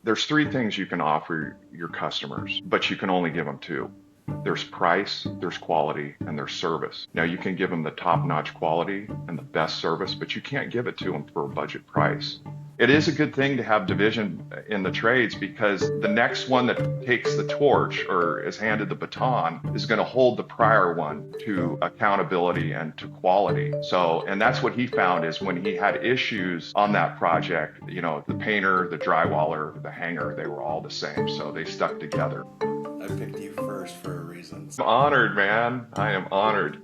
There's three things you can offer your customers, but you can only give them two. There's price, there's quality, and there's service. Now you can give them the top-notch quality and the best service, but you can't give it to them for a budget price. It is a good thing to have division in the trades because the next one that takes the torch or is handed the baton is going to hold the prior one to accountability and to quality. So, and that's what he found is when he had issues on that project, you know, the painter, the drywaller, the hanger, they were all the same. So they stuck together. I picked you first for a reason. I'm honored, man. I am honored.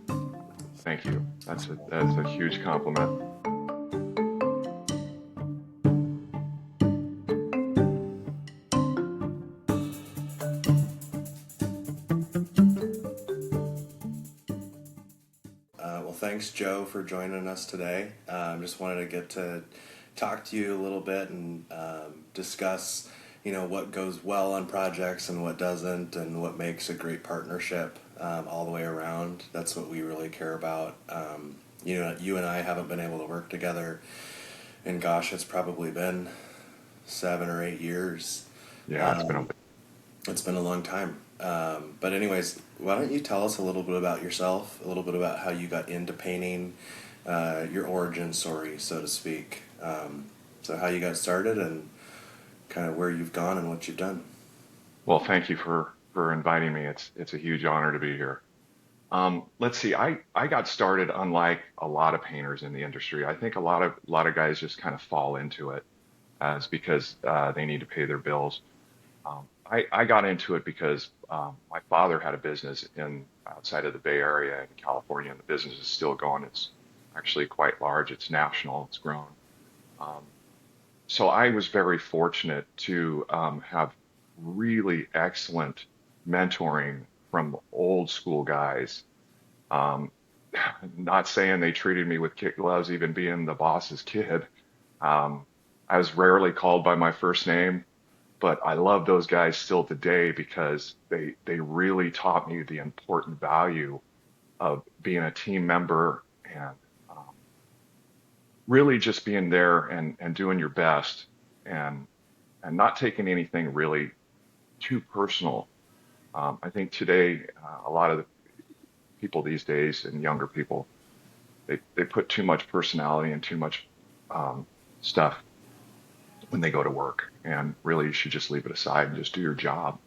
Thank you. That's a huge compliment. Well, thanks, Joe, for joining us today. Just wanted to get to talk to you a little bit and discuss, what goes well on projects and what doesn't, and what makes a great partnership all the way around. That's what we really care about. You and I haven't been able to work together, and gosh, it's probably been 7 or 8 years. Yeah, Um, it's been a long time. But anyways, why don't you tell us a little bit about yourself, a little bit about how you got into painting, your origin story, so to speak. So how you got started and kind of where you've gone and what you've done. well, thank you for inviting me. It's a huge honor to be here. Let's see. I got started unlike a lot of painters in the industry. I think a lot of guys just kind of fall into it as because they need to pay their bills. I got into it because my father had a business in outside of the Bay Area in California, and the business is still going. It's actually quite large. It's national. It's grown. Um, so I was very fortunate to have really excellent mentoring from old school guys. Um, Not saying they treated me with kid gloves, even being the boss's kid. Um, I was rarely called by my first name, but I love those guys still today because they really taught me the important value of being a team member and really just being there and doing your best and and not taking anything really too personal. I think today a lot of the people these days and younger people they put too much personality and too much um, stuff when they go to work, and really you should just leave it aside and just do your job.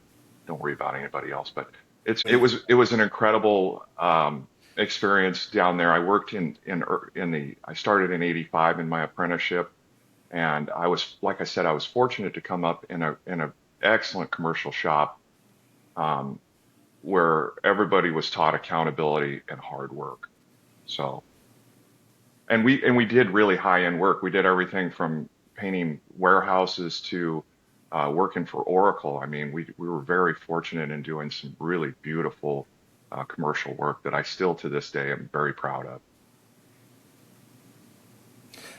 Don't worry about anybody else. But it was an incredible experience down there. I worked in the I started in '85 in my apprenticeship, and I was like I said I was fortunate to come up in a excellent commercial shop um, where everybody was taught accountability and hard work. So and we did really high end work. We did everything from painting warehouses to working for Oracle. I mean, we were very fortunate in doing some really beautiful commercial work that I still to this day am very proud of.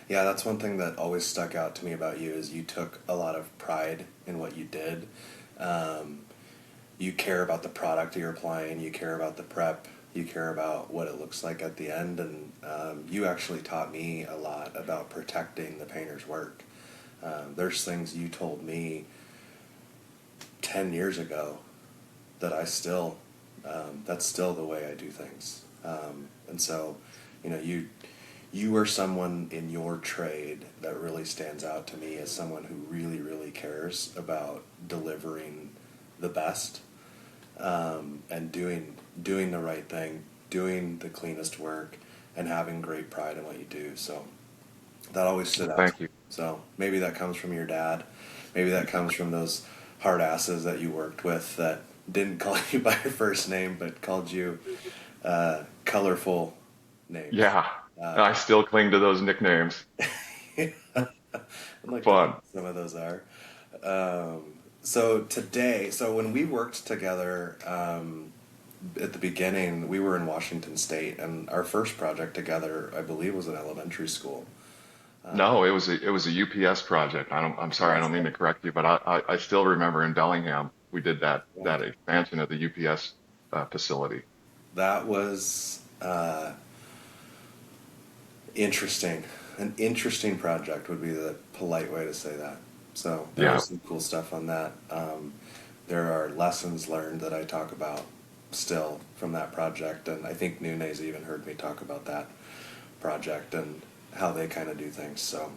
Yeah, that's one thing that always stuck out to me about you is you took a lot of pride in what you did. Um, you care about the product you're applying, you care about the prep, you care about what it looks like at the end, and you actually taught me a lot about protecting the painter's work. There's things you told me 10 years ago that that's still the way I do things. And so, you are someone in your trade that really stands out to me as someone who really, really cares about delivering the best, and doing the right thing, doing the cleanest work, and having great pride in what you do. So that always stood Well, out to thank me. you. So maybe that comes from your dad. Maybe that comes from those hard asses that you worked with that didn't call you by your first name but called you colorful names. Yeah, Uh, I still cling to those nicknames. I'd like to think Fun. some of those are. Um, so when we worked together at the beginning, we were in Washington State, and our first project together, I believe, was an elementary school. No, it was a UPS project. I'm sorry, I Yes, don't mean to correct you, but I still remember in Bellingham we did that expansion of the UPS facility. that was interesting. An interesting project would be the polite way to say that. So there Yeah. was some cool stuff on that. There are lessons learned that I talk about still from that project, and I think Nunes even heard me talk about that project and how they kind of do things. So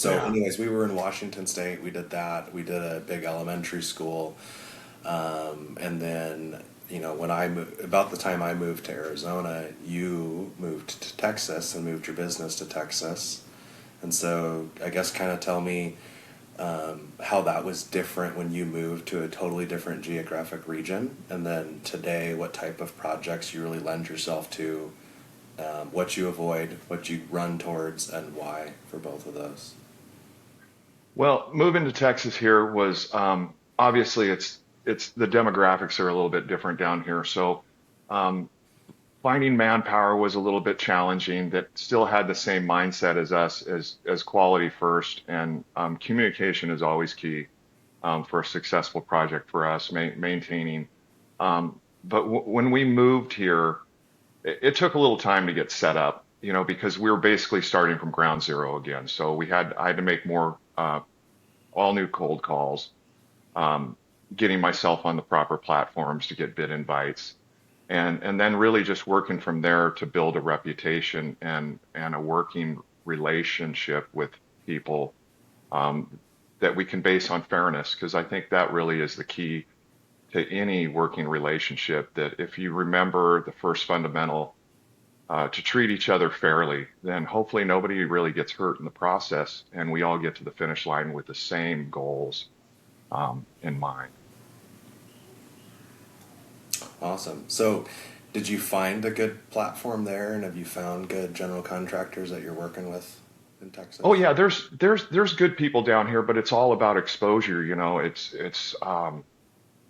Yeah. anyways, we were in Washington State. We did that. We did a big elementary school, and then when about the time I moved to Arizona, you moved to Texas and moved your business to Texas, and so I guess kind of tell me how that was different when you moved to a totally different geographic region, and then today, what type of projects you really lend yourself to, what you avoid, what you run towards, and why for both of those. Well, moving to Texas here was obviously it's the demographics are a little bit different down here. So um, finding manpower was a little bit challenging that still had the same mindset as us as quality first, and communication is always key for a successful project for us, maintaining. But when we moved here, it took a little time to get set up, because we were basically starting from ground zero again. So I had to make more all new cold calls, um, getting myself on the proper platforms to get bid invites, and then really just working from there to build a reputation and a working relationship with people, that we can base on fairness, because I think that really is the key to any working relationship. That if you remember the first fundamental, to treat each other fairly, then hopefully nobody really gets hurt in the process, and we all get to the finish line with the same goals in mind. Awesome. So, did you find a good platform there, and have you found good general contractors that you're working with in Oh Texas? yeah, there's good people down here, but it's all about exposure.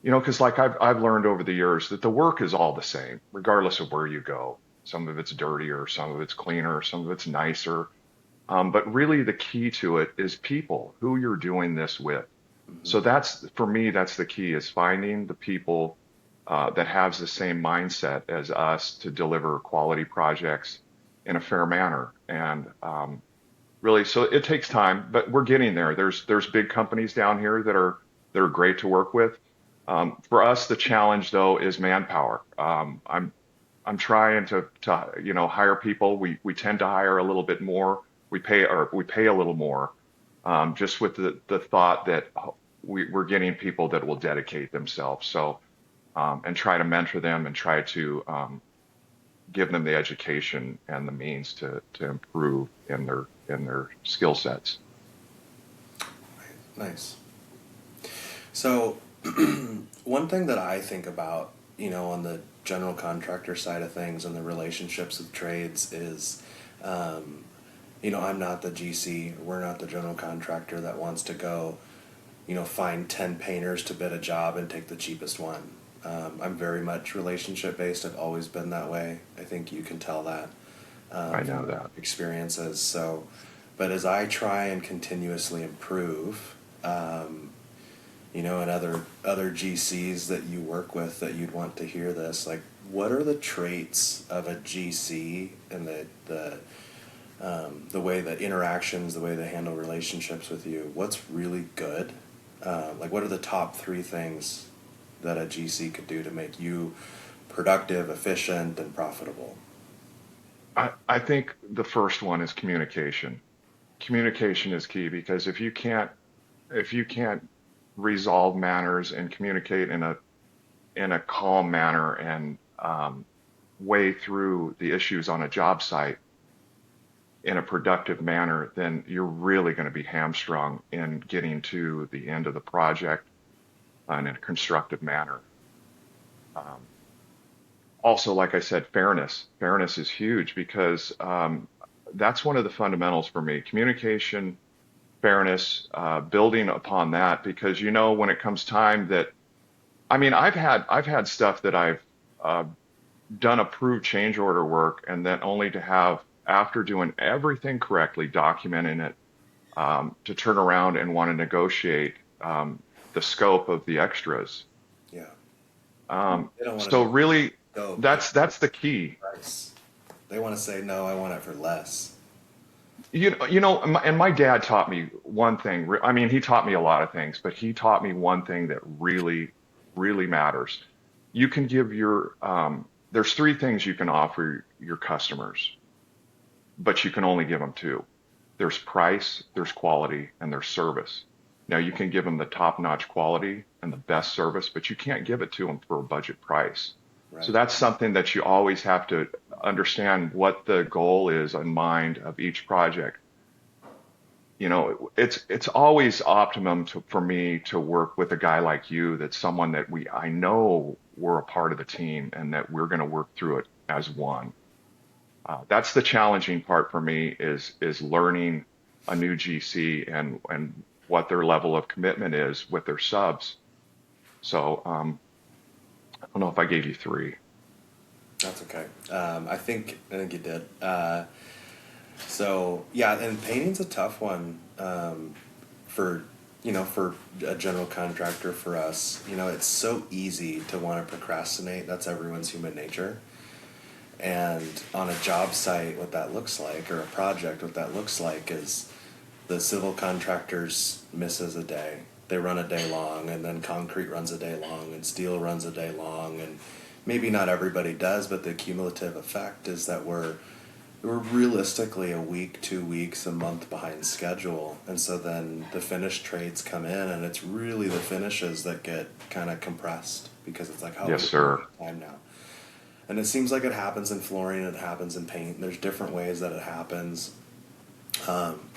Because like I've learned over the years that the work is all the same, regardless of where you go. Some of it's dirtier, some of it's cleaner, some of it's nicer. But really, the key to it is people, who you're doing this with. So Hmm. that's for me, that's the key, is finding the people that has the same mindset as us to deliver quality projects in a fair manner. And really, so it takes time, but we're getting there. There's big companies down here that are great to work with. For us, the challenge though is manpower. I'm trying to hire people. We tend to hire a little bit more. We pay a little more, just with the thought that we're getting people that will dedicate themselves. So and try to mentor them and try to give them the education and the means to improve in their skill sets. Nice. So, one thing that I think about, on the general contractor side of things and the relationships with trades is, um, I'm not the GC, we're not the general contractor that wants to go, find 10 painters to bid a job and take the cheapest one. I'm very much relationship based. I've always been that way. I think you can tell that I from know our that. experiences. So, but as I try and continuously improve, um, and other GCs that you work with that you'd want to hear this, like what are the traits of a GC and the way that interactions, the way they handle relationships with you, what's really good? Like, what are the top three things that a GC could do to make you productive, efficient, and profitable? I think the first one is communication. Communication is key, because if you can't resolve matters and communicate in a calm manner and way through the issues on a job site in a productive manner, then you're really going to be hamstrung in getting to the end of the project in a constructive manner. Um, Also, like I said, fairness. Fairness is huge, because that's one of the fundamentals for me. Communication, fairness, building upon that, because when it comes time that, I mean, I've had stuff that I've uh, done approved change order work, and then only to have, after doing everything correctly, documenting it, to turn around and want to negotiate the scope of the extras. Yeah, they don't want to So negotiate really, scope. They want that's the key. price. They want to say no. I want it for less. And my dad taught me one thing. I mean, he taught me a lot of things, but he taught me one thing that really, really matters. You can give there's three things you can offer your customers, but you can only give them two. There's price, there's quality, and there's service. Now, you can give them the top-notch quality and the best service, but you can't give it to them for a budget price. So Right. that's something that you always have to understand what the goal is in mind of each project. It's always optimum for me to work with a guy like you, that's someone that I know we're a part of the team and that we're going to work through it as one. That's the challenging part for me is learning a new GC and what their level of commitment is with their subs. So I don't know if I gave you three. That's okay. I think you did. So yeah, and painting's a tough one for for a general contractor. For us, it's so easy to want to procrastinate. That's everyone's human nature. And on a job site, what that looks like, or a project, what that looks like is the civil contractors misses a day. They run a day long, and then concrete runs a day long, and steel runs a day long, and maybe not everybody does, but the cumulative effect is that we're realistically a week, 2 weeks, a month behind schedule, and so then the finished trades come in, and it's really the finishes that get kind of compressed because it's like, oh, Yes, we don't sir. have time now. And it seems like it happens in flooring, it happens in paint. There's different ways that it happens.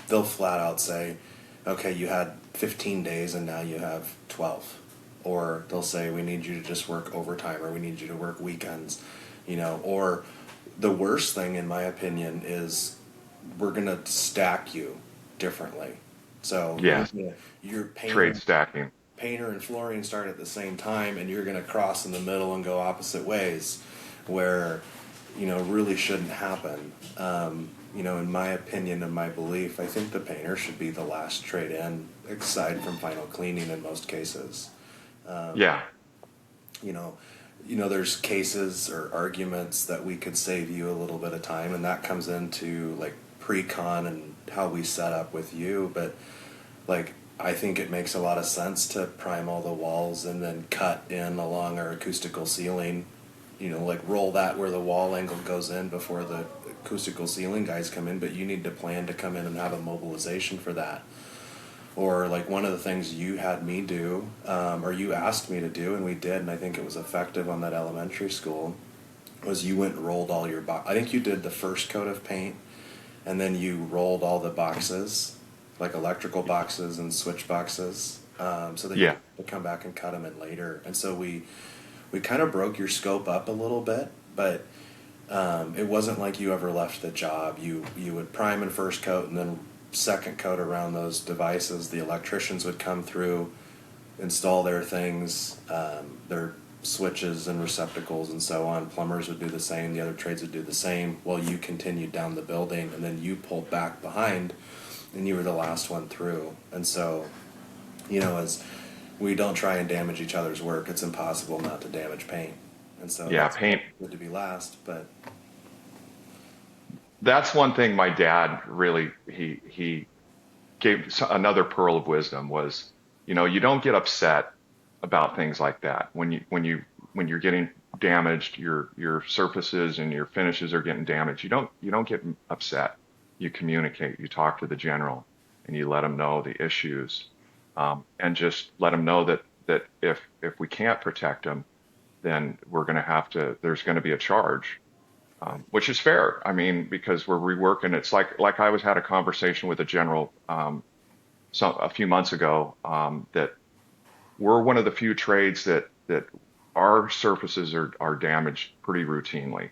They'll flat out say, okay, you had 15 days and now you have 12. Or they'll say, we need you to just work overtime, or we need you to work weekends, or the worst thing, in my opinion, is we're going to stack you differently. So Yes. your Trade stacking. painter and flooring start at the same time, and you're going to cross in the middle and go opposite ways, where really shouldn't happen. In my opinion and my belief, I think the painter should be the last trade in, aside from final cleaning in most cases. Yeah. You know, there's cases or arguments that we could save you a little bit of time, and that comes into like pre-con and how we set up with you. But like, I think it makes a lot of sense to prime all the walls and then cut in along our acoustical ceiling. Like roll that where the wall angle goes in before the acoustical ceiling guys come in. But you need to plan to come in and have a mobilization for that. Or like one of the things you had me do, or you asked me to do, and we did, and I think it was effective on that elementary school, was you went and rolled all your I think you did the first coat of paint, and then you rolled all the boxes, like electrical boxes and switch boxes, so that you Yeah. could come back and cut them in later. And so we kind of broke your scope up a little bit, but it wasn't like you ever left the job. You would prime and first coat, and then second coat around those devices. The electricians would come through, install their things, their switches and receptacles and so on. Plumbers would do the same. The other trades would do the same. While you continued down the building, and then you pulled back behind, and you were the last one through. And so, as we don't try and damage each other's work, it's impossible not to damage paint. And so Yeah. that's Paint. good to be last, but That's one thing my dad really he gave another pearl of wisdom was, you don't get upset about things like that. When you're getting damaged, your surfaces and your finishes are getting damaged. You don't get upset. You communicate. You talk to the general, and you let them know the issues, and just let them know that if we can't protect them, then we're going to have to. There's going to be a charge, which is fair. I mean, because we're reworking. It's like I was had a conversation with a general a few months ago, that we're one of the few trades that our surfaces are damaged pretty routinely.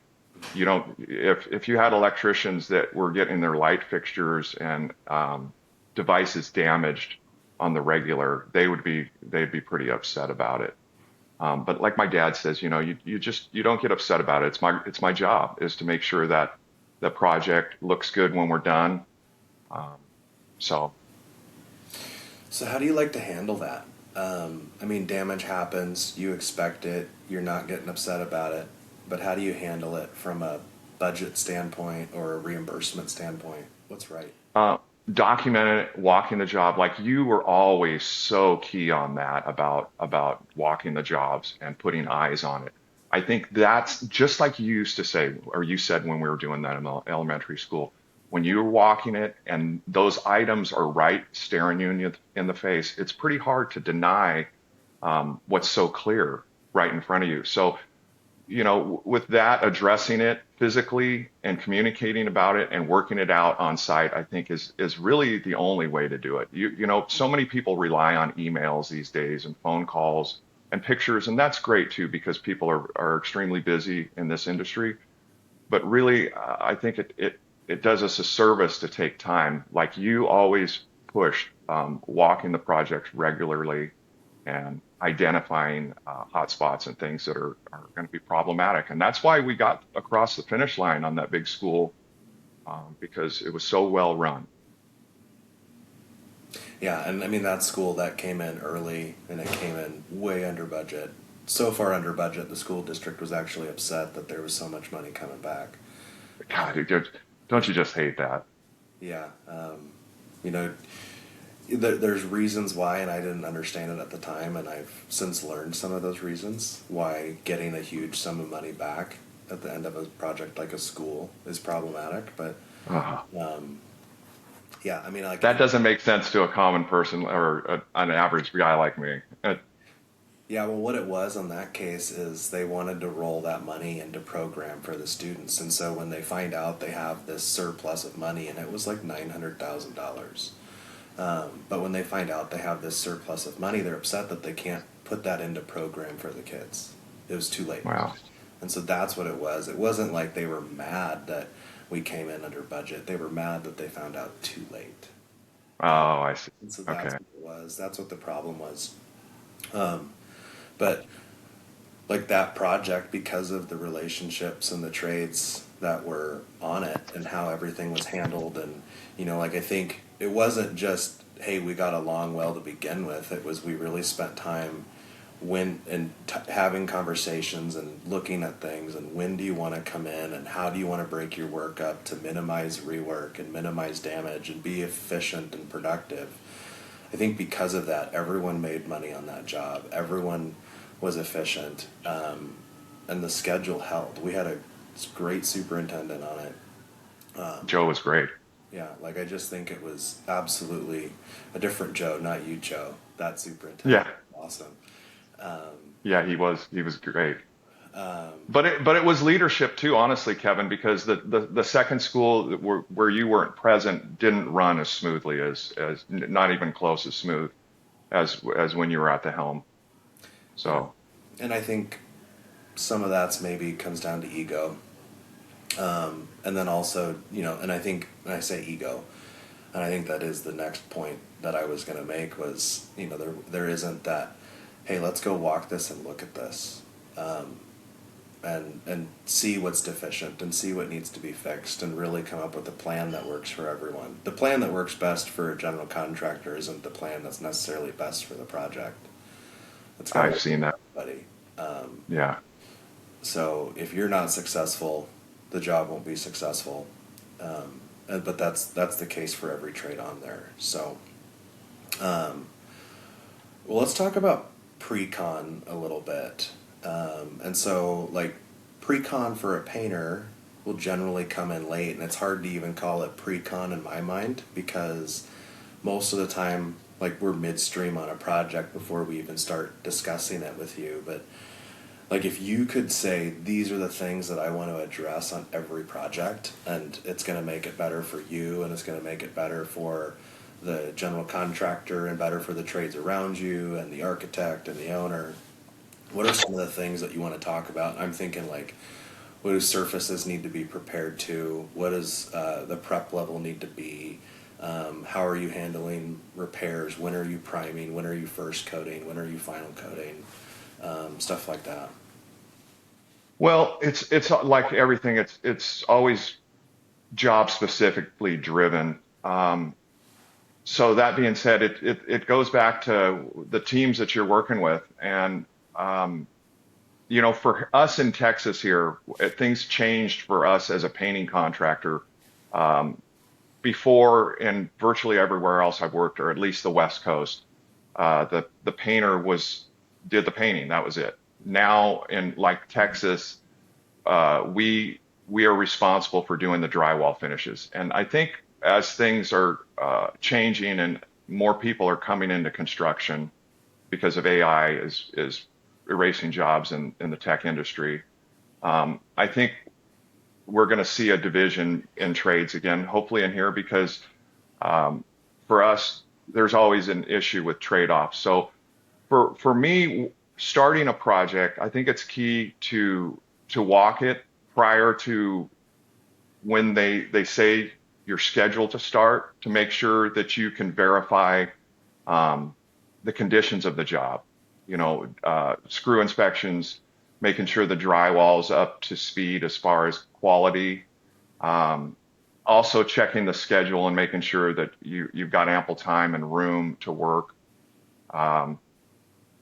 You don't if you had electricians that were getting their light fixtures and devices damaged on the regular, they'd be pretty upset about it. But like my dad says, you don't get upset about it. It's my job is to make sure that the project looks good when we're done. Um, so so how do you like to handle that? I mean, damage happens, you expect it, you're not getting upset about it, but how do you handle it from a budget standpoint or a reimbursement standpoint? What's right? Uh, Document it, walking the job. Like you were always so key on that about walking the jobs and putting eyes on it. I think that's just like you used to say, or you said when we were doing that in elementary school. When you're walking it and those items are right staring you in the face, it's pretty hard to deny what's so clear right in front of you. So with that, addressing it physically and communicating about it and working it out on site, I think is really the only way to do it. So many people rely on emails these days and phone calls and pictures, and that's great too because people are extremely busy in this industry. But really, I think it does us a service to take time, like you always push, walking the projects regularly and identifying hot spots and things that are going to be problematic. And that's why we got across the finish line on that big school, because it was so well run. Yeah, and I mean that school that came in early and it came in way under budget. So far under budget, the school district was actually upset that there was so much money coming back. God, don't you just hate that? Yeah, you know, there's reasons why, and I didn't understand it at the time, and I've since learned some of those reasons why getting a huge sum of money back at the end of a project like a school is problematic. But Uh, um, yeah, I mean, like, that doesn't make sense to a common person or an average guy like me. yeah, well, what it was in that case is they wanted to roll that money into program for the students, and so when they find out they have this surplus of money, and it was like $900,000. But when they find out they have this surplus of money, they're upset that they can't put that into program for the kids. It was too late. Wow. And so that's what it was. It wasn't like they were mad that we came in under budget. They were mad that they found out too late. Oh, I see. And so that's Okay. what it was. That's what the problem was. Um, but like that project, because of the relationships and the trades that were on it and how everything was handled, and like I think it wasn't just, hey, we got along well to begin with. It was, we really spent time having conversations and looking at things, and when do you want to come in and how do you want to break your work up to minimize rework and minimize damage and be efficient and productive. I think because of that, everyone made money on that job. Everyone was efficient, and the schedule held. We had a great superintendent on it. Joe was great. Yeah, like I just think it was absolutely a different Joe, not you, Joe. That superintendent Yeah. was awesome. Um, Yeah, he was great. um, But it was leadership too, honestly, Kevin, because the second school where you weren't present didn't run as smoothly as not even close as smooth as when you were at the helm. yeah, So and I think some of that's maybe comes down to ego, and then also, and I think, and I say ego, and I think that is the next point that I was going to make was, there isn't that, hey, let's go walk this and look at this, and see what's deficient and see what needs to be fixed and really come up with a plan that works for everyone. The plan that works best for a general contractor isn't the plan that's necessarily best for the project. It's got to I've work seen that. for everybody. Yeah. So if you're not successful, the job won't be successful. But that's the case for every trade on there. So, um, well, let's talk about pre-con a little bit. And so, like, pre-con for a painter will generally come in late, and it's hard to even call it pre-con in my mind because most of the time, like, we're midstream on a project before we even start discussing it with you. But like, if you could say these are the things that I want to address on every project, and it's going to make it better for you, and it's going to make it better for the general contractor, and better for the trades around you, and the architect, and the owner. What are some of the things that you want to talk about? I'm thinking, like, what do surfaces need to be prepared to? What does the prep level need to be? How are you handling repairs? When are you priming? When are you first coating? When are you final coating? Stuff like that. Well, it's like everything. It's always job specifically driven. So that being said, it goes back to the teams that you're working with, and um, for us in Texas here, things changed for us as a painting contractor. before, and virtually everywhere else I've worked, or at least the West Coast, the painter did the painting. That was it. Now in like Texas, we are responsible for doing the drywall finishes. And I think as things are changing and more people are coming into construction because of AI is erasing jobs in the tech industry, I think we're going to see a division in trades again, hopefully in here, because um, for us, there's always an issue with trade-offs. So for me, starting a project, I think it's key to walk it prior to when they say you're scheduled to start, to make sure that you can verify um, the conditions of the job. Screw inspections, making sure the drywall's up to speed as far as quality. Um, Also checking the schedule and making sure that you've got ample time and room to work. Um,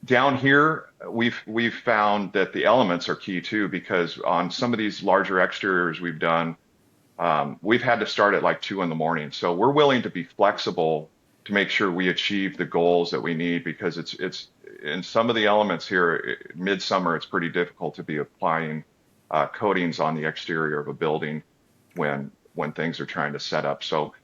Down here, we've found that the elements are key too, because on some of these larger exteriors we've done, we've had to start at like 2 in the morning. So we're willing to be flexible to make sure we achieve the goals that we need, because it's in some of the elements here, midsummer, it's pretty difficult to be applying coatings on the exterior of a building when things are trying to set up. So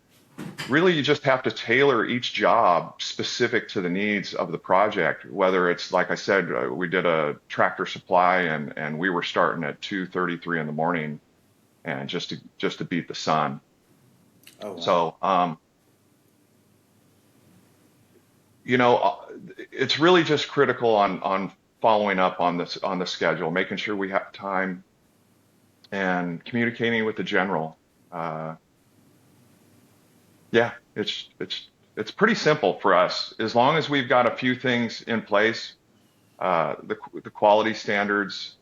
really you just have to tailor each job specific to the needs of the project. Whether it's, like I said, we did a Tractor Supply, and we were starting at 2:33 in the morning, and just to beat the sun. Oh wow. So you know uh, it's really just critical on following up on this, on the schedule, making sure we have time, and communicating with the general. uh, Yeah, it's pretty simple for us. As long as we've got a few things in place, the quality standards.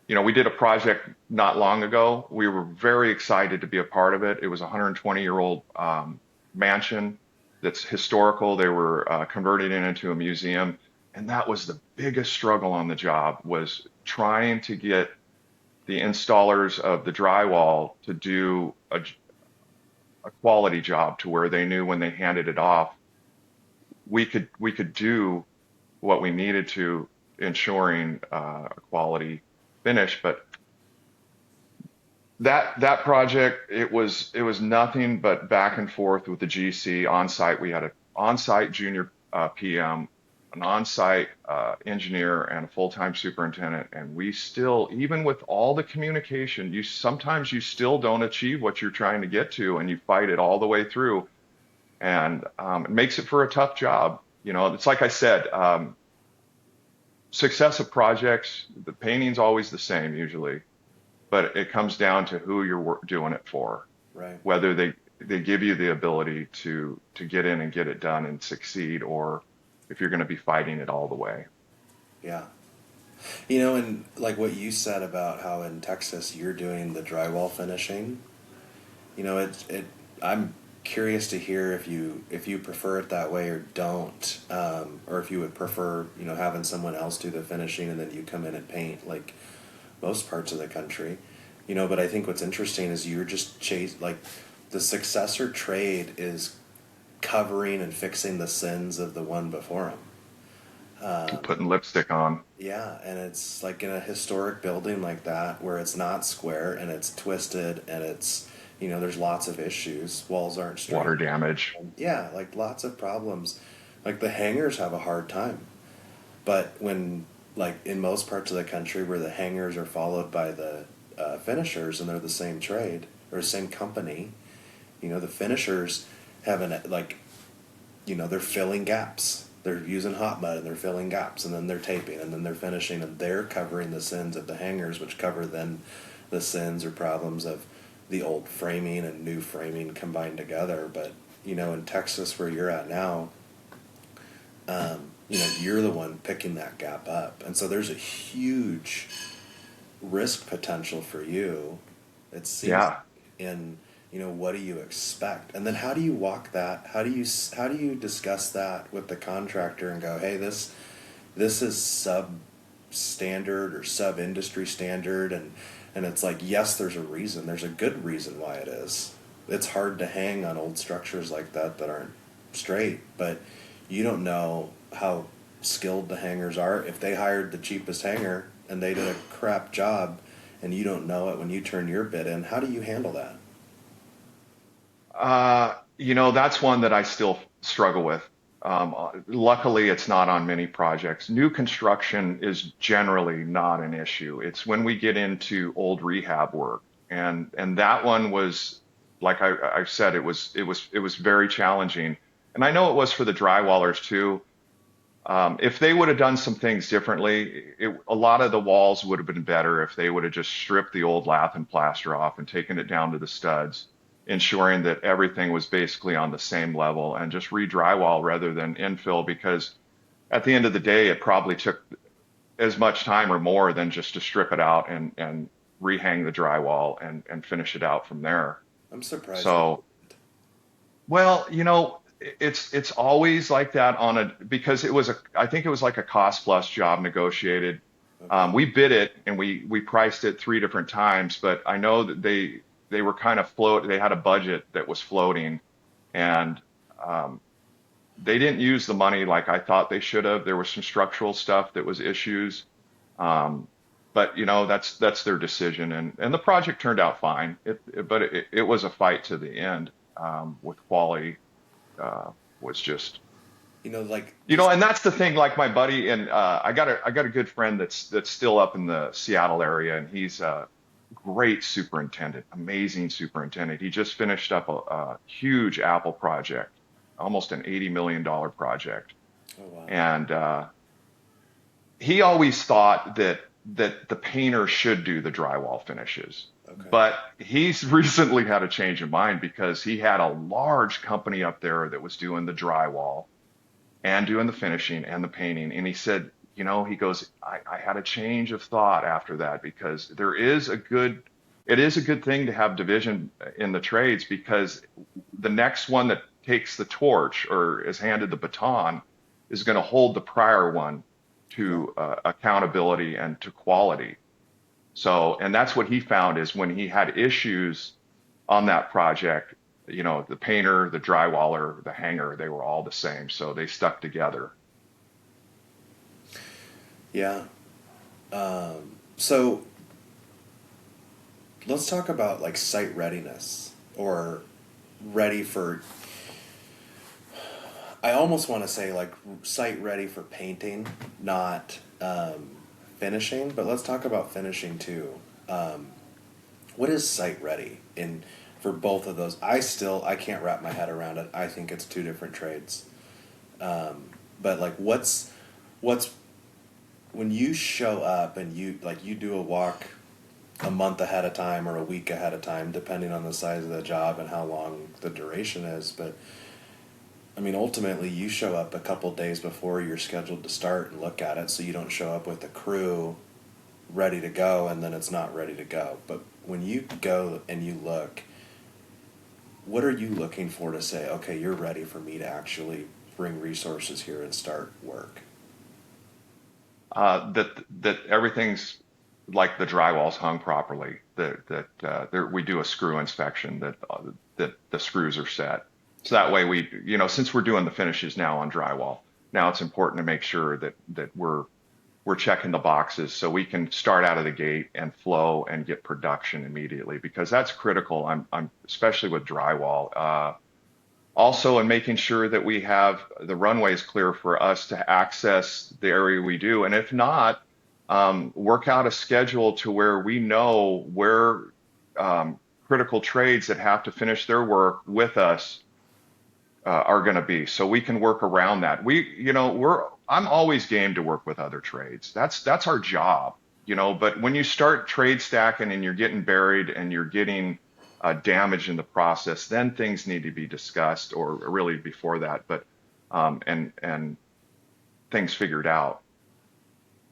We did a project not long ago. We were very excited to be a part of it. It was a 120-year-old mansion that's historical. They were converting it into a museum, and that was the biggest struggle on the job, was trying to get the installers of the drywall to do a quality job, to where they knew when they handed it off, we could do what we needed to, ensuring a quality finish. But that project, it was nothing but back and forth with the GC on site. We had an on site junior PM, an on site engineer, and a full time superintendent, and we still, even with all the communication, you still don't achieve what you're trying to get to, and you fight it all the way through. And it makes it for a tough job. It's like I said, success of projects, the painting's always the same usually, but it comes down to who you're doing it for, Right. whether they give you the ability to get in and get it done and succeed, or if you're going to be fighting it all the way. Yeah. And like what you said about how in Texas you're doing the drywall finishing, it I'm curious to hear if you prefer it that way or don't, or if you would prefer having someone else do the finishing and then you come in and paint like most parts of the country. But I think what's interesting is you're just like the successor trade is covering and fixing the sins of the one before him. Putting lipstick on. Yeah, and it's like in a historic building like that where it's not square and it's twisted and there's lots of issues. Walls aren't straight. Water damage. Yeah, like lots of problems. Like the hangers have a hard time. But when, like in most parts of the country where the hangers are followed by the finishers and they're the same trade or same company, the finishers have they're filling gaps. They're using hot mud and they're filling gaps, and then they're taping and then they're finishing, and they're covering the sins of the hangers, which cover then the sins or problems of the old framing and new framing combined together. But in Texas where you're at now, you're the one picking that gap up, and so there's a huge risk potential for you. It seems Yeah. in what do you expect, and then how do you walk that? How do you discuss that with the contractor and go, hey, this is substandard or sub industry standard, and it's like, yes, there's a reason, there's a good reason why it is. It's hard to hang on old structures like that aren't straight, but you don't know how skilled the hangers are. If they hired the cheapest hanger and they did a crap job and you don't know it when you turn your bid in, how do you handle that? That's one that I still struggle with. Luckily, it's not on many projects. New construction is generally not an issue. It's when we get into old rehab work, and that one was, like I said, it was very challenging, and I know it was for the drywallers too. If they would have done some things differently, a lot of the walls would have been better if they would have just stripped the old lath and plaster off and taken it down to the studs, ensuring that everything was basically on the same level and just re-drywall rather than infill, because at the end of the day, it probably took as much time or more than just to strip it out and rehang the drywall and finish it out from there. I'm surprised that. So well, it's always like that on a because I think it was like a cost plus job negotiated. Okay. We bid it and we priced it three different times, but I know that they were kind of they had a budget that was floating, and um, they didn't use the money like I thought they should have. There was some structural stuff that was issues. Um, but that's their decision, and the project turned out fine. But it was a fight to the end, with quality. Was just Like just and that's the thing. Like my buddy, and I got a good friend that's still up in the Seattle area, and he's a great superintendent, amazing superintendent. He just finished up a huge Apple project, almost an $80 million project, oh wow. and he always thought that the painter should do the drywall finishes. Okay. But he's recently had a change of mind because he had a large company up there that was doing the drywall and doing the finishing and the painting. And he said, he goes, I had a change of thought after that, because it is a good thing to have division in the trades, because the next one that takes the torch or is handed the baton is going to hold the prior one Yeah. to accountability and to quality. So, and that's what he found is when he had issues on that project, the painter, the drywaller, the hanger, they were all the same. So they stuck together. Yeah. So let's talk about like site readiness or ready for. I almost want to say like site ready for painting, not finishing. But let's talk about finishing too. Um, what is site ready in for both of those? I can't wrap my head around it. I think it's two different trades. But like what's when you show up and you do a walk a month ahead of time or a week ahead of time, depending on the size of the job and how long the duration is. But I mean, ultimately, you show up a couple days before you're scheduled to start and look at it, so you don't show up with the crew ready to go and then it's not ready to go. But when you go and you look, what are you looking for to say, okay, you're ready for me to actually bring resources here and start work? That everything's like the drywall's hung properly. We do a screw inspection that the screws are set. So that way since we're doing the finishes now on drywall, now it's important to make sure that we're checking the boxes so we can start out of the gate and flow and get production immediately, because that's critical. I'm especially with drywall. Also, in making sure that we have the runways clear for us to access the area we do, and if not, work out a schedule to where we know where critical trades that have to finish their work with us are going to be, so we can work around that. I'm always game to work with other trades. That's our job. But when you start trade stacking and you're getting buried and you're getting damage in the process, then things need to be discussed, or really before that, but and things figured out.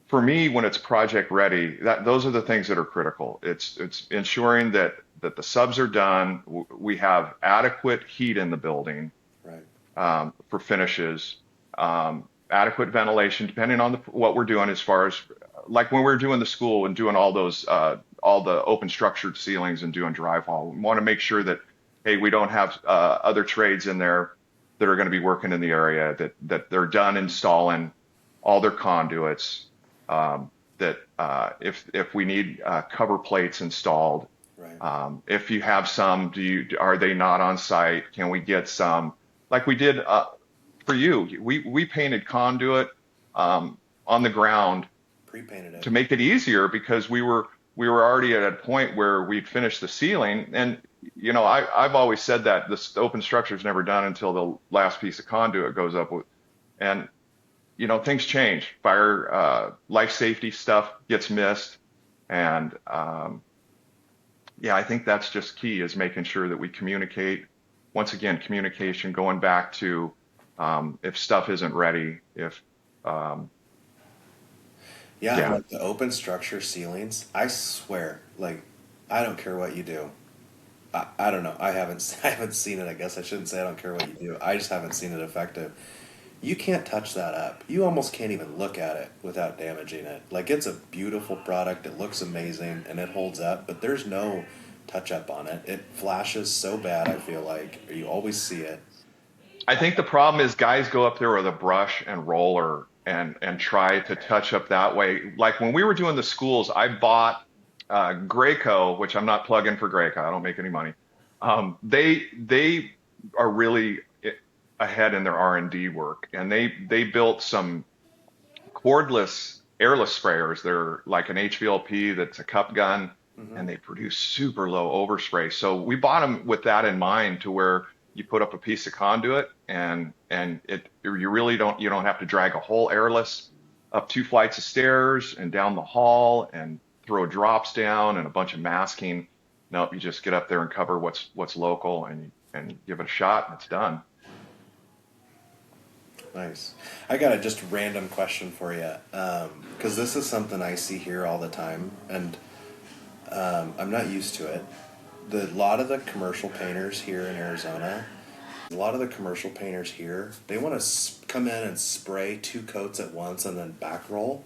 For me, when it's project ready, those are the things that are critical. It's ensuring that the subs are done. We have adequate heat in the building, Right. for finishes, adequate ventilation, depending on what we're doing, as far as like when we're doing the school and doing all the open structured ceilings and doing drywall. We want to make sure that hey, we don't have other trades in there that are going to be working in the area, that they're done installing all their conduits, that if we need cover plates installed, Right. if you have some, are they not on site? Can we get some? Like we did for you, we painted conduit on the ground Pre-painted it. to make it easier because we were already at a point where we'd finished the ceiling. And I've always said that this open structure is never done until the last piece of conduit goes up with, and things change. Fire, life safety stuff gets missed, and yeah, I think that's just key, is making sure that we communicate. Once again, communication, going back to if stuff isn't ready, if um, Yeah, and yeah, like the open structure ceilings, I swear, like I don't care what you do. I don't know. I haven't I haven't seen it. I guess I shouldn't say I don't care what you do. I just haven't seen it effective. You can't touch that up. You almost can't even look at it without damaging it. Like it's a beautiful product. It looks amazing and it holds up, but there's no touch up on it. It flashes so bad. I feel like you always see it. I think the problem is guys go up there with a brush and roller and try to touch up that way. Like when we were doing the schools, I bought Graco, which I'm not plugging for Graco. I don't make any money. They are really ahead in their R&D work, and they built some cordless airless sprayers. They're like an HVLP that's a cup gun, Hmm. and they produce super low overspray. So we bought them with that in mind, to where you put up a piece of conduit, and you don't have to drag a whole airless up 2 flights of stairs and down the hall and throw drops down and a bunch of masking. No, you just get up there and cover what's local, and give it a shot, and it's done. Nice. I got a just random question for you, because this is something I see here all the time, and I'm not used to it. A lot of the commercial painters here in Arizona, a lot of the commercial painters here, they want to come in and spray two coats at once and then back roll.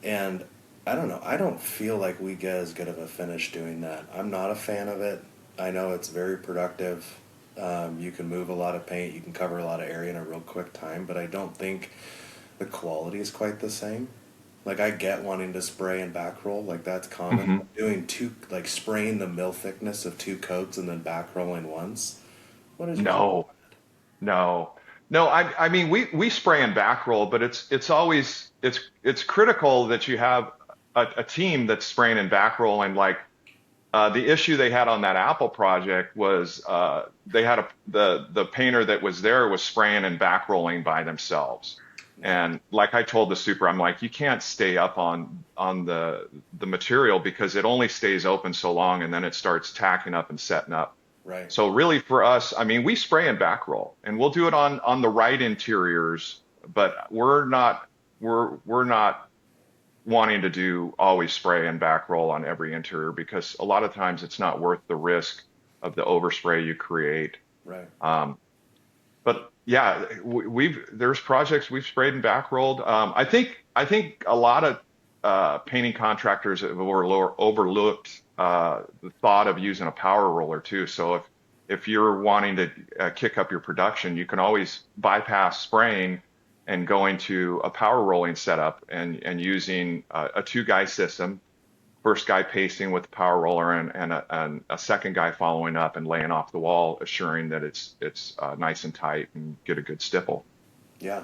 And I don't know. I don't feel like we get as good of a finish doing that. I'm not a fan of it. I know it's very productive. You can move a lot of paint, you can cover a lot of area in a real quick time, but I don't think the quality is quite the same. Like I get wanting to spray and back roll, like that's common. Hmm. Doing two, like spraying the mill thickness of two coats and then back rolling once. What is your? No. No, no. I mean, we spray and back roll, but it's critical that you have a team that's spraying and back rolling. Like the issue they had on that Apple project was they had the painter that was there was spraying and back rolling by themselves. Yeah, And like I told the super, I'm like, you can't stay up on the material, because it only stays open so long, and then it starts tacking up and setting up. right. So really for us, I mean, we spray and back roll, and we'll do it on the right interiors, but we're not wanting to do always spray and back roll on every interior, because a lot of times it's not worth the risk of the overspray you create. Right. Um, but yeah, there's projects we've sprayed and back rolled. I think a lot of painting contractors have overlooked the thought of using a power roller too. So if you're wanting to kick up your production, you can always bypass spraying and go into a power rolling setup, and using a two-guy system. First guy pasting with the power roller, and a second guy following up and laying off the wall, assuring that it's nice and tight and get a good stipple. Yeah.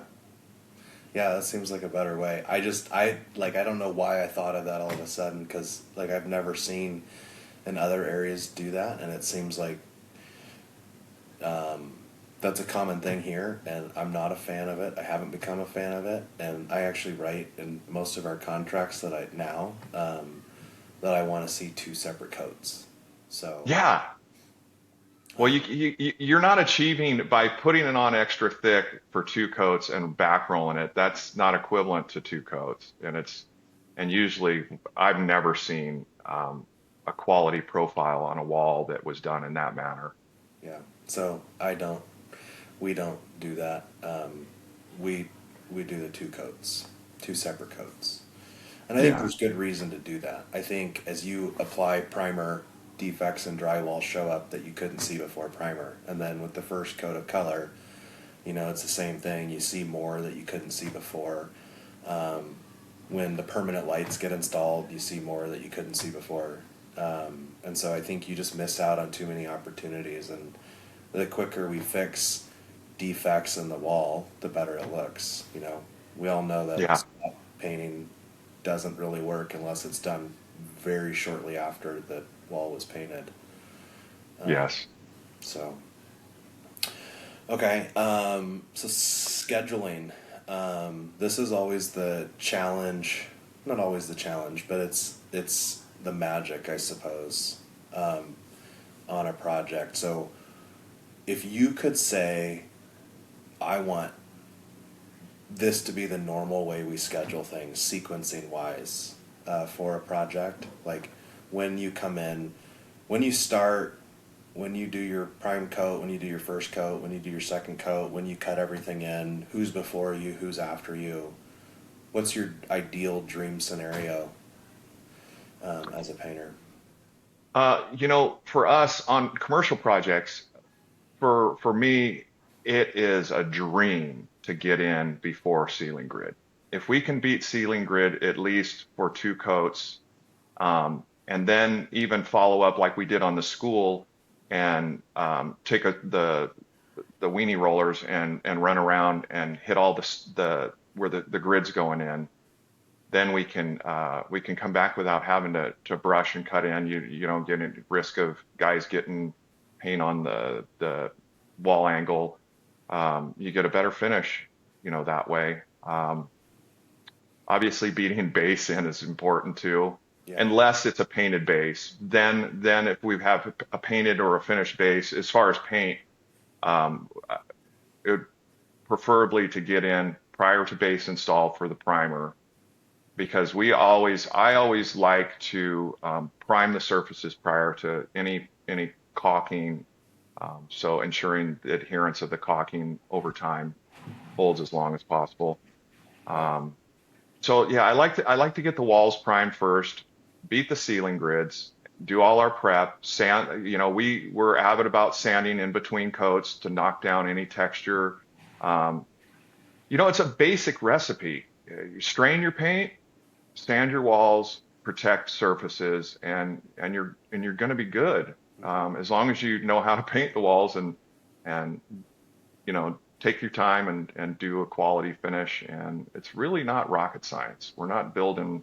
Yeah, that seems like a better way. I like, I don't know why I thought of that all of a sudden, because, like, I've never seen in other areas do that, and it seems like that's a common thing here, and I'm not a fan of it. I haven't become a fan of it, and I actually write in most of our contracts that that I want to see two separate coats. So, Yeah. Well, um, you're not achieving by putting it on extra thick for two coats and back rolling it. That's not equivalent to two coats, and usually I've never seen a quality profile on a wall that was done in that manner. yeah. So we don't do that. We we do the two coats, two separate coats. And I think Yeah. there's good reason to do that. I think as you apply primer defects in drywall show up that you couldn't see before primer. And then with the first coat of color, it's the same thing. You see more that you couldn't see before. When the permanent lights get installed, you see more that you couldn't see before. And so I think you just miss out on too many opportunities. And the quicker we fix defects in the wall, the better it looks. We all know that Yeah. spot painting doesn't really work unless it's done very shortly after the wall was painted. Yes. So, okay. So scheduling. This is always the challenge. Not always the challenge, but it's the magic, I suppose, on a project. So, if you could say, I want this to be the normal way we schedule things, sequencing wise, for a project, like when you come in, when you start, when you do your prime coat, when you do your first coat, when you do your second coat, when you cut everything in, who's before you, who's after you, what's your ideal dream scenario as a painter? For us on commercial projects, for me, it is a dream to get in before ceiling grid. If we can beat ceiling grid at least for two coats, and then even follow up like we did on the school and take the weenie rollers and run around and hit all the where the grid's going in, then we can come back without having to brush and cut in. You don't get any risk of guys getting paint on the wall angle. You get a better finish, that way. Obviously, beating base in is important too, Yeah. unless it's a painted base. Then if we have a painted or a finished base, as far as paint, um, it would preferably to get in prior to base install for the primer because I always like to prime the surfaces prior to any caulking, so ensuring the adherence of the caulking over time holds as long as possible. Right. Um, so yeah, I like to get the walls primed first, beat the ceiling grids, do all our prep, sand. We're avid about sanding in between coats to knock down any texture. Um, it's a basic recipe. You strain your paint, sand your walls, protect surfaces, and you're going to be good. As long as you know how to paint the walls and take your time and do a quality finish. And it's really not rocket science. We're not building,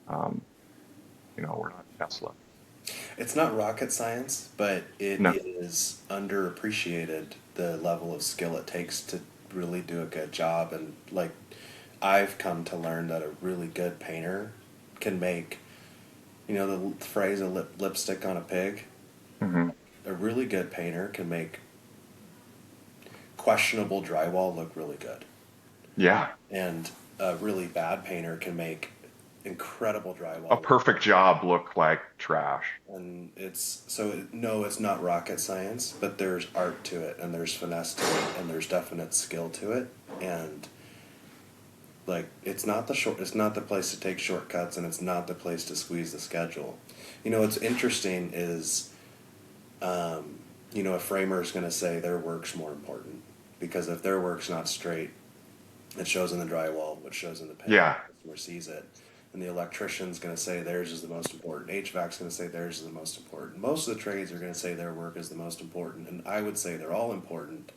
um, we're not Tesla. It's not rocket science, but it No. is underappreciated the level of skill it takes to really do a good job. And like, I've come to learn that a really good painter can make, the phrase a lipstick on a pig. Hmm. A really good painter can make questionable drywall look really good, Yeah. and a really bad painter can make incredible A drywall look perfect good. job look like trash. And no, it's not rocket science, but there's art to it, and there's finesse to it, and there's definite skill to it. And like, it's not the place to take shortcuts, and it's not the place to squeeze the schedule. What's interesting is, a framer is going to say their work's more important, because if their work's not straight, it shows in the drywall, it shows in the paint, Yeah. the customer sees it. And the electrician's going to say theirs is the most important. HVAC's going to say theirs is the most important. Most of the trades are going to say their work is the most important, and I would say they're all important.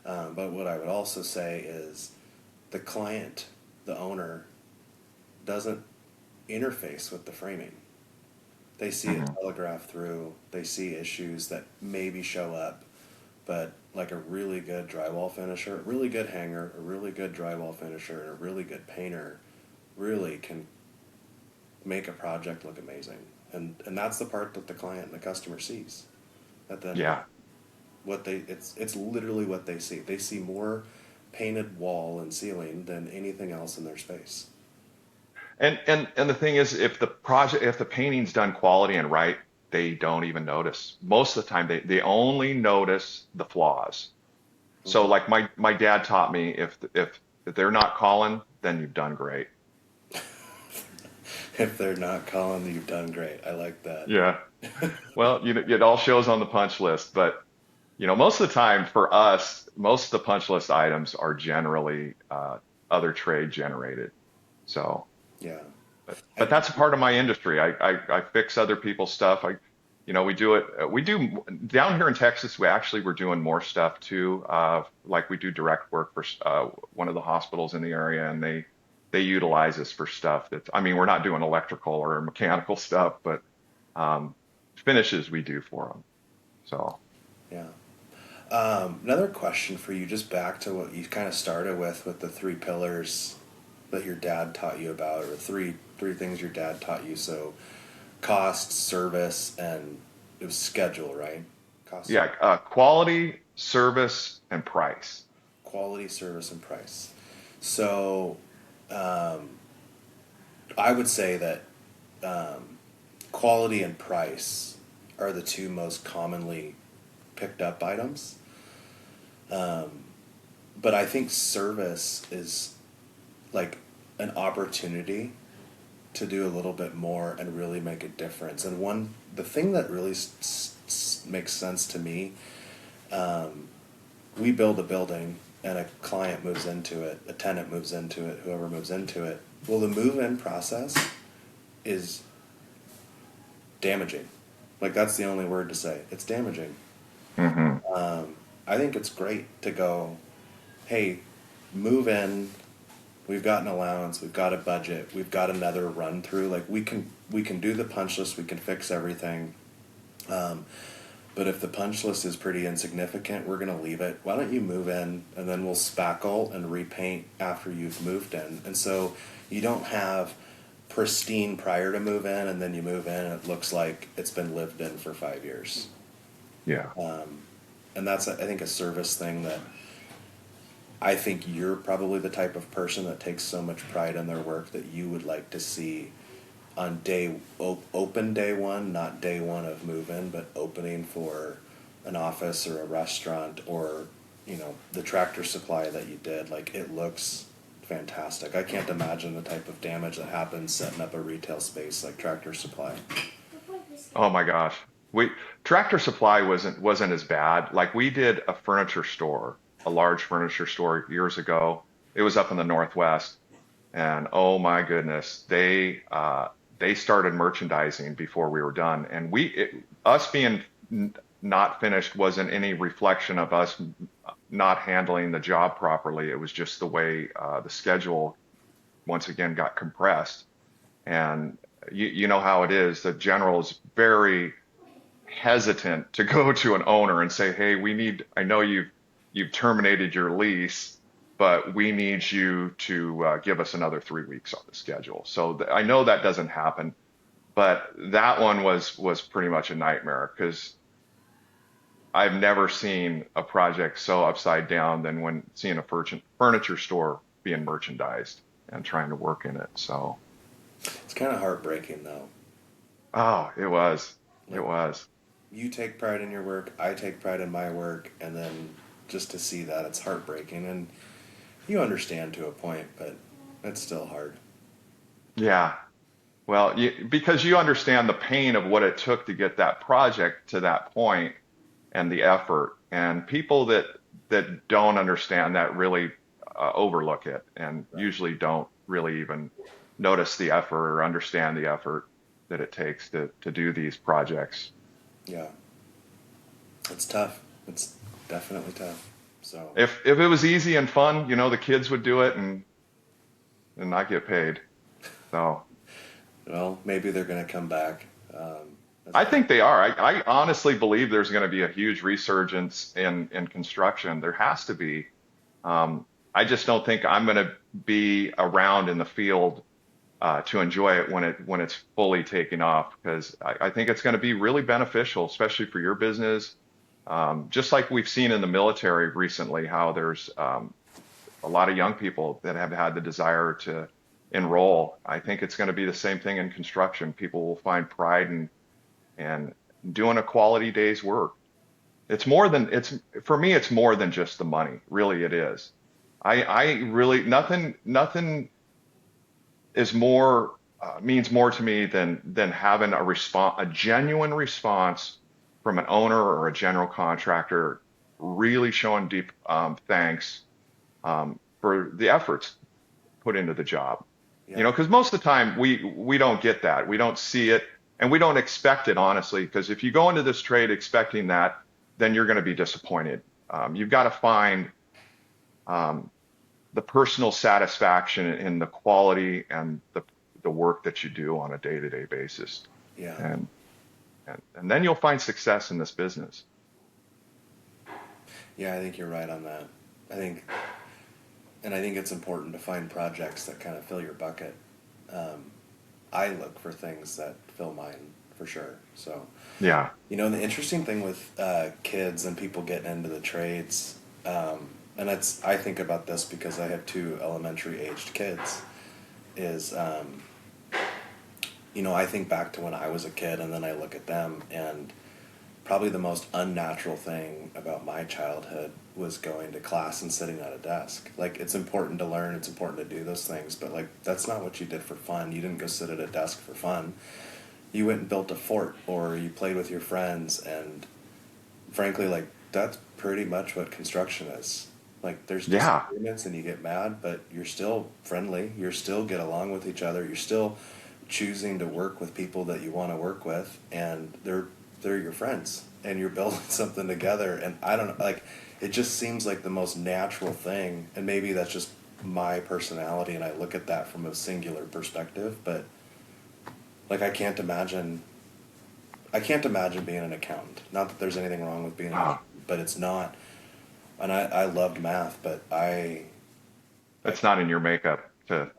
But what I would also say is the client, the owner, doesn't interface with the framing. They see it Hmm. telegraphed through. They see issues that maybe show up, but like a really good drywall finisher, a really good hanger, a really good drywall finisher, and a really good painter really can make a project look amazing. And that's the part that the client and the customer sees at the end of the day. Yeah. It's literally what they see. They see more painted wall and ceiling than anything else in their space. And the thing is, if the painting's done quality and right, they don't even notice. Most of the time, they only notice the flaws. So Hmm. like my dad taught me, if they're not calling, then you've done great. If they're not calling, you've done great. I like that. Yeah. Well, it all shows on the punch list, but most of the time for us, most of the punch list items are generally other trade generated. So, Yeah. but that's a part of my industry. I fix other people's stuff. We do it. We do down here in Texas. We're doing more stuff too. Like we do direct work for one of the hospitals in the area, and they utilize us for stuff that's. I mean, we're not doing electrical or mechanical stuff, but um, finishes we do for them. So. Yeah. Another question for you, just back to what you kind of started with the three pillars that your dad taught you about, or three things your dad taught you. So, cost, service, and it was schedule, right? Cost, Yeah, quality, service, and price. quality, service, and price. So, um, I would say that quality and price are the two most commonly picked up items. But I think service is like an opportunity to do a little bit more and really make a difference. And the thing that really makes sense to me, we build a building and a client moves into it, a tenant moves into it, whoever moves into it. Well, the move-in process is damaging. Like that's the only word to say. It's damaging. Hmm. I think it's great to go, hey, move in. We've got an allowance. We've got a budget. We've got another run through. Like we can do the punch list. We can fix everything. Um, but if the punch list is pretty insignificant, we're gonna leave it. Why don't you move in and then we'll spackle and repaint after you've moved in. And so you don't have pristine prior to move in, and then you move in and it looks like it's been lived in for 5 years. Yeah. And that's I think a service thing that I think you're probably the type of person that takes so much pride in their work that you would like to see on open day one, not day one of move in, but opening for an office or a restaurant or the Tractor Supply that you did. Like it looks fantastic. I can't imagine the type of damage that happens setting up a retail space like Tractor Supply. Oh my gosh. We Tractor Supply wasn't as bad. Like we did a furniture store, a large furniture store years ago. It was up in the Northwest, and oh my goodness, they started merchandising before we were done, and us being not finished wasn't any reflection of us not handling the job properly. It was just the way the schedule once again got compressed, and you know how it is. The general is very hesitant to go to an owner and say, "Hey, I know you've terminated your lease, but we need you to give us another 3 weeks on the schedule." So I know that doesn't happen, but that one was pretty much a nightmare because I've never seen a project so upside down than when seeing a furniture store being merchandised and trying to work in it. So, It's kind of heartbreaking though. oh, it Like was. you take pride in your work, I take pride in my work, and then just to see that it's heartbreaking. And you understand to a point, but it's still hard. Yeah. Well, because you understand the pain of what it took to get that project to that point and the effort. And people that don't understand that really overlook it and Right. usually don't really even notice the effort or understand the effort that it takes to do these projects. Yeah. It's tough. It's definitely tough. So, If it was easy and fun, the kids would do it and not get paid. So well, maybe they're going to come back. As I a, think they are. I honestly believe there's going to be a huge resurgence in construction. There has to be. I just don't think I'm going to be around in the field to enjoy it when it's fully taking off because I think it's going to be really beneficial, especially for your business. Just like we've seen in the military recently, how there's a lot of young people that have had the desire to enroll. I think it's going to be the same thing in construction. People will find pride in doing a quality day's work. It's more than it's for me. It's more than just the money. Really, it is. I really nothing is more means more to me than having a genuine response from an owner or a general contractor, really showing deep thanks for the efforts put into the job. Yeah. Because most of the time we don't get that, we don't see it, and we don't expect it, honestly. Because if you go into this trade expecting that, then you're going to be disappointed. You've got to find um, the personal satisfaction in the quality and the work that you do on a day-to-day basis. Yeah. And, and then you'll find success in this business. Yeah, I think you're right on that. I think, and I think it's important to find projects that kind of fill your bucket. Um, I look for things that fill mine for sure. So, Yeah. the interesting thing with kids and people getting into the trades, and I think about this because I have two elementary aged kids, is, I think back to when I was a kid and then I look at them, and probably the most unnatural thing about my childhood was going to class and sitting at a desk. Like, it's important to learn, it's important to do those things, but like, that's not what you did for fun. You didn't go sit at a desk for fun. You went and built a fort, or you played with your friends, and frankly, like, that's pretty much what construction is. Like, there's Yeah. disagreements and you get mad, but you're still friendly. You still get along with each other. You're still choosing to work with people that you want to work with, and they're your friends, and you're building something together. And I don't know, like, it just seems like the most natural thing. And maybe that's just my personality, and I look at that from a singular perspective. But like, I can't imagine being an accountant. Not that there's anything wrong with being an Uh, accountant, but it's not. And I loved math, but I that's not in your makeup to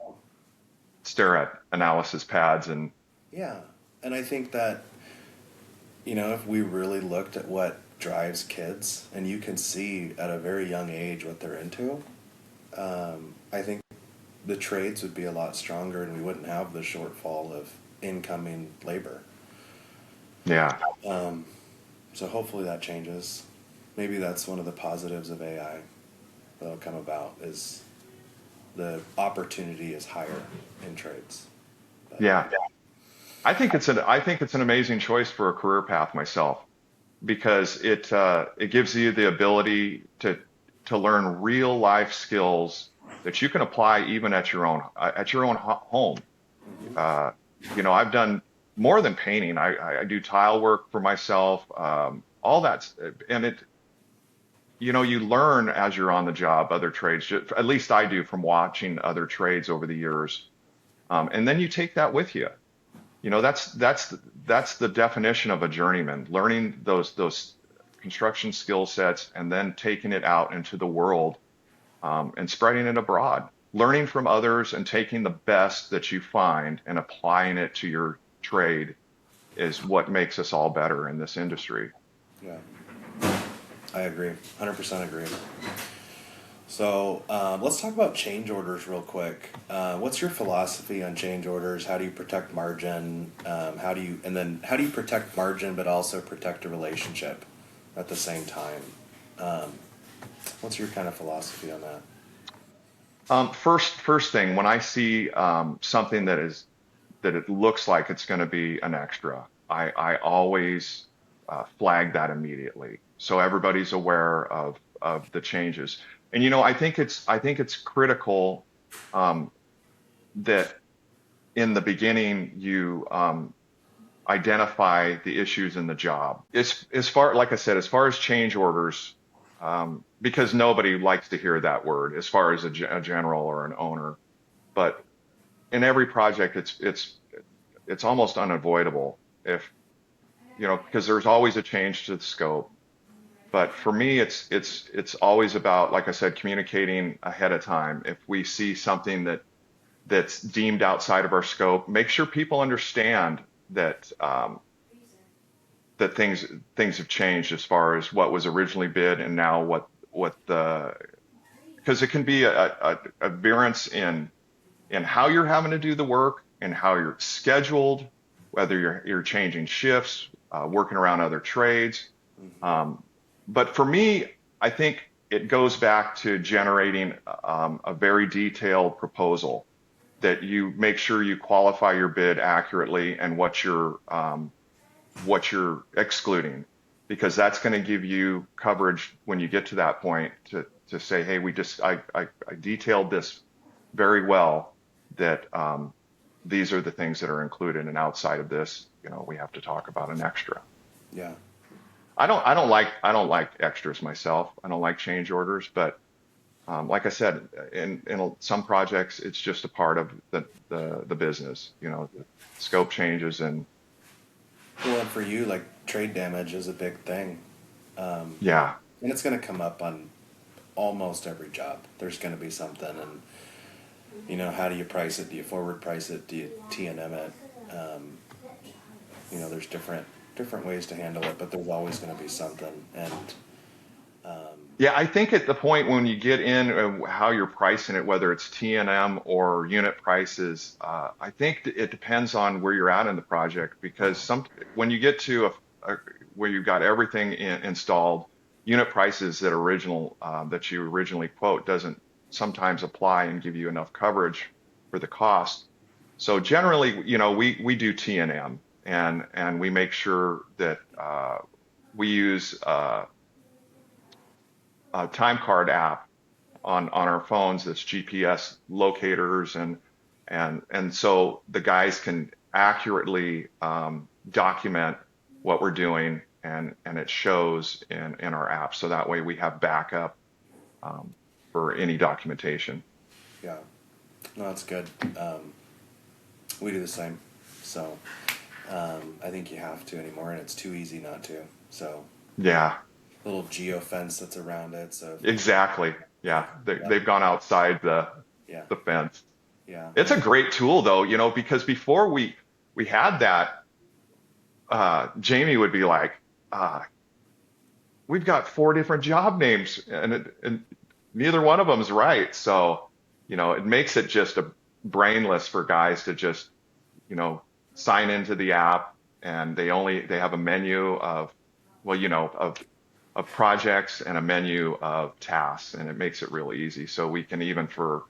stare at analysis pads and yeah. And I think that, if we really looked at what drives kids, and you can see at a very young age what they're into, I think the trades would be a lot stronger, and we wouldn't have the shortfall of incoming labor. yeah. Um, so hopefully that changes. Maybe that's one of the positives of AI that'll come about, is the opportunity is higher in trades. But Yeah. I think it's an amazing choice for a career path myself, because it gives you the ability to learn real life skills that you can apply even at your own home. mhm. Uh, I've done more than painting. I do tile work for myself, all that, and you learn as you're on the job other trades. At least I do from watching other trades over the years, and then you take that with you. That's the definition of a journeyman, learning those construction skill sets and then taking it out into the world, and spreading it abroad, learning from others and taking the best that you find and applying it to your trade is what makes us all better in this industry. Yeah, I agree. 100% agree. So let's talk about change orders real quick. What's your philosophy on change orders? How do you protect margin? How do you protect margin but also protect a relationship at the same time? Um, what's your kind of philosophy on that? First thing, when I see something that it looks like it's going to be an extra, I always flag that immediately, so everybody's aware of the changes. And I think it's critical um, that in the beginning you identify the issues in the job. As far, like I said, as far as change orders, because nobody likes to hear that word as far as a general or an owner, but in every project, it's almost unavoidable if because there's always a change to the scope. But for me, it's always about, like I said, communicating ahead of time. If we see something that's deemed outside of our scope, make sure people understand that things have changed as far as what was originally bid and now what the because it can be a variance in how you're having to do the work and how you're scheduled, whether you're changing shifts, working around other trades. Hmm. Um, but for me, I think it goes back to generating a very detailed proposal that you make sure you qualify your bid accurately and what you're excluding, because that's going to give you coverage when you get to that point to say, hey, I detailed this very well, that these are the things that are included, and outside of this, we have to talk about an extra. Yeah. I don't like extras myself. I don't like change orders, but like I said, in some projects, it's just a part of the business. The scope changes, and Well, and for you, like trade damage is a big thing. yeah, And it's going to come up on almost every job. There's going to be something. And, how do you price it? Do you forward price it? Do you T&M it? Um, there's different ways to handle it, but there's always going to be something. And, yeah. I think at the point when you get in how you're pricing it, whether it's T&M or unit prices, I think it depends on where you're at in the project, because when you get to where you've got everything installed, unit prices that you originally quote doesn't sometimes apply and give you enough coverage for the cost. So generally, we do T&M, and we make sure that we use a time card app on our phones that's GPS locators, and so the guys can accurately document what we're doing, and it shows in our app, so that way we have backup for any documentation. yeah, no, that's good. We do the same. So I think you have to anymore, and it's too easy not to. So Yeah, little geo fence that's around it. So exactly. Yeah, yeah, they've gone outside yeah, the fence. yeah, It's a great tool though, because before we had that, Jamie would be like, uh, we've got four different job names, and neither one of them is right. So, it makes it just a brainless for guys to just, you know, sign into the app, and they have a menu of, well, of projects and a menu of tasks, and it makes it really easy. So we can, even for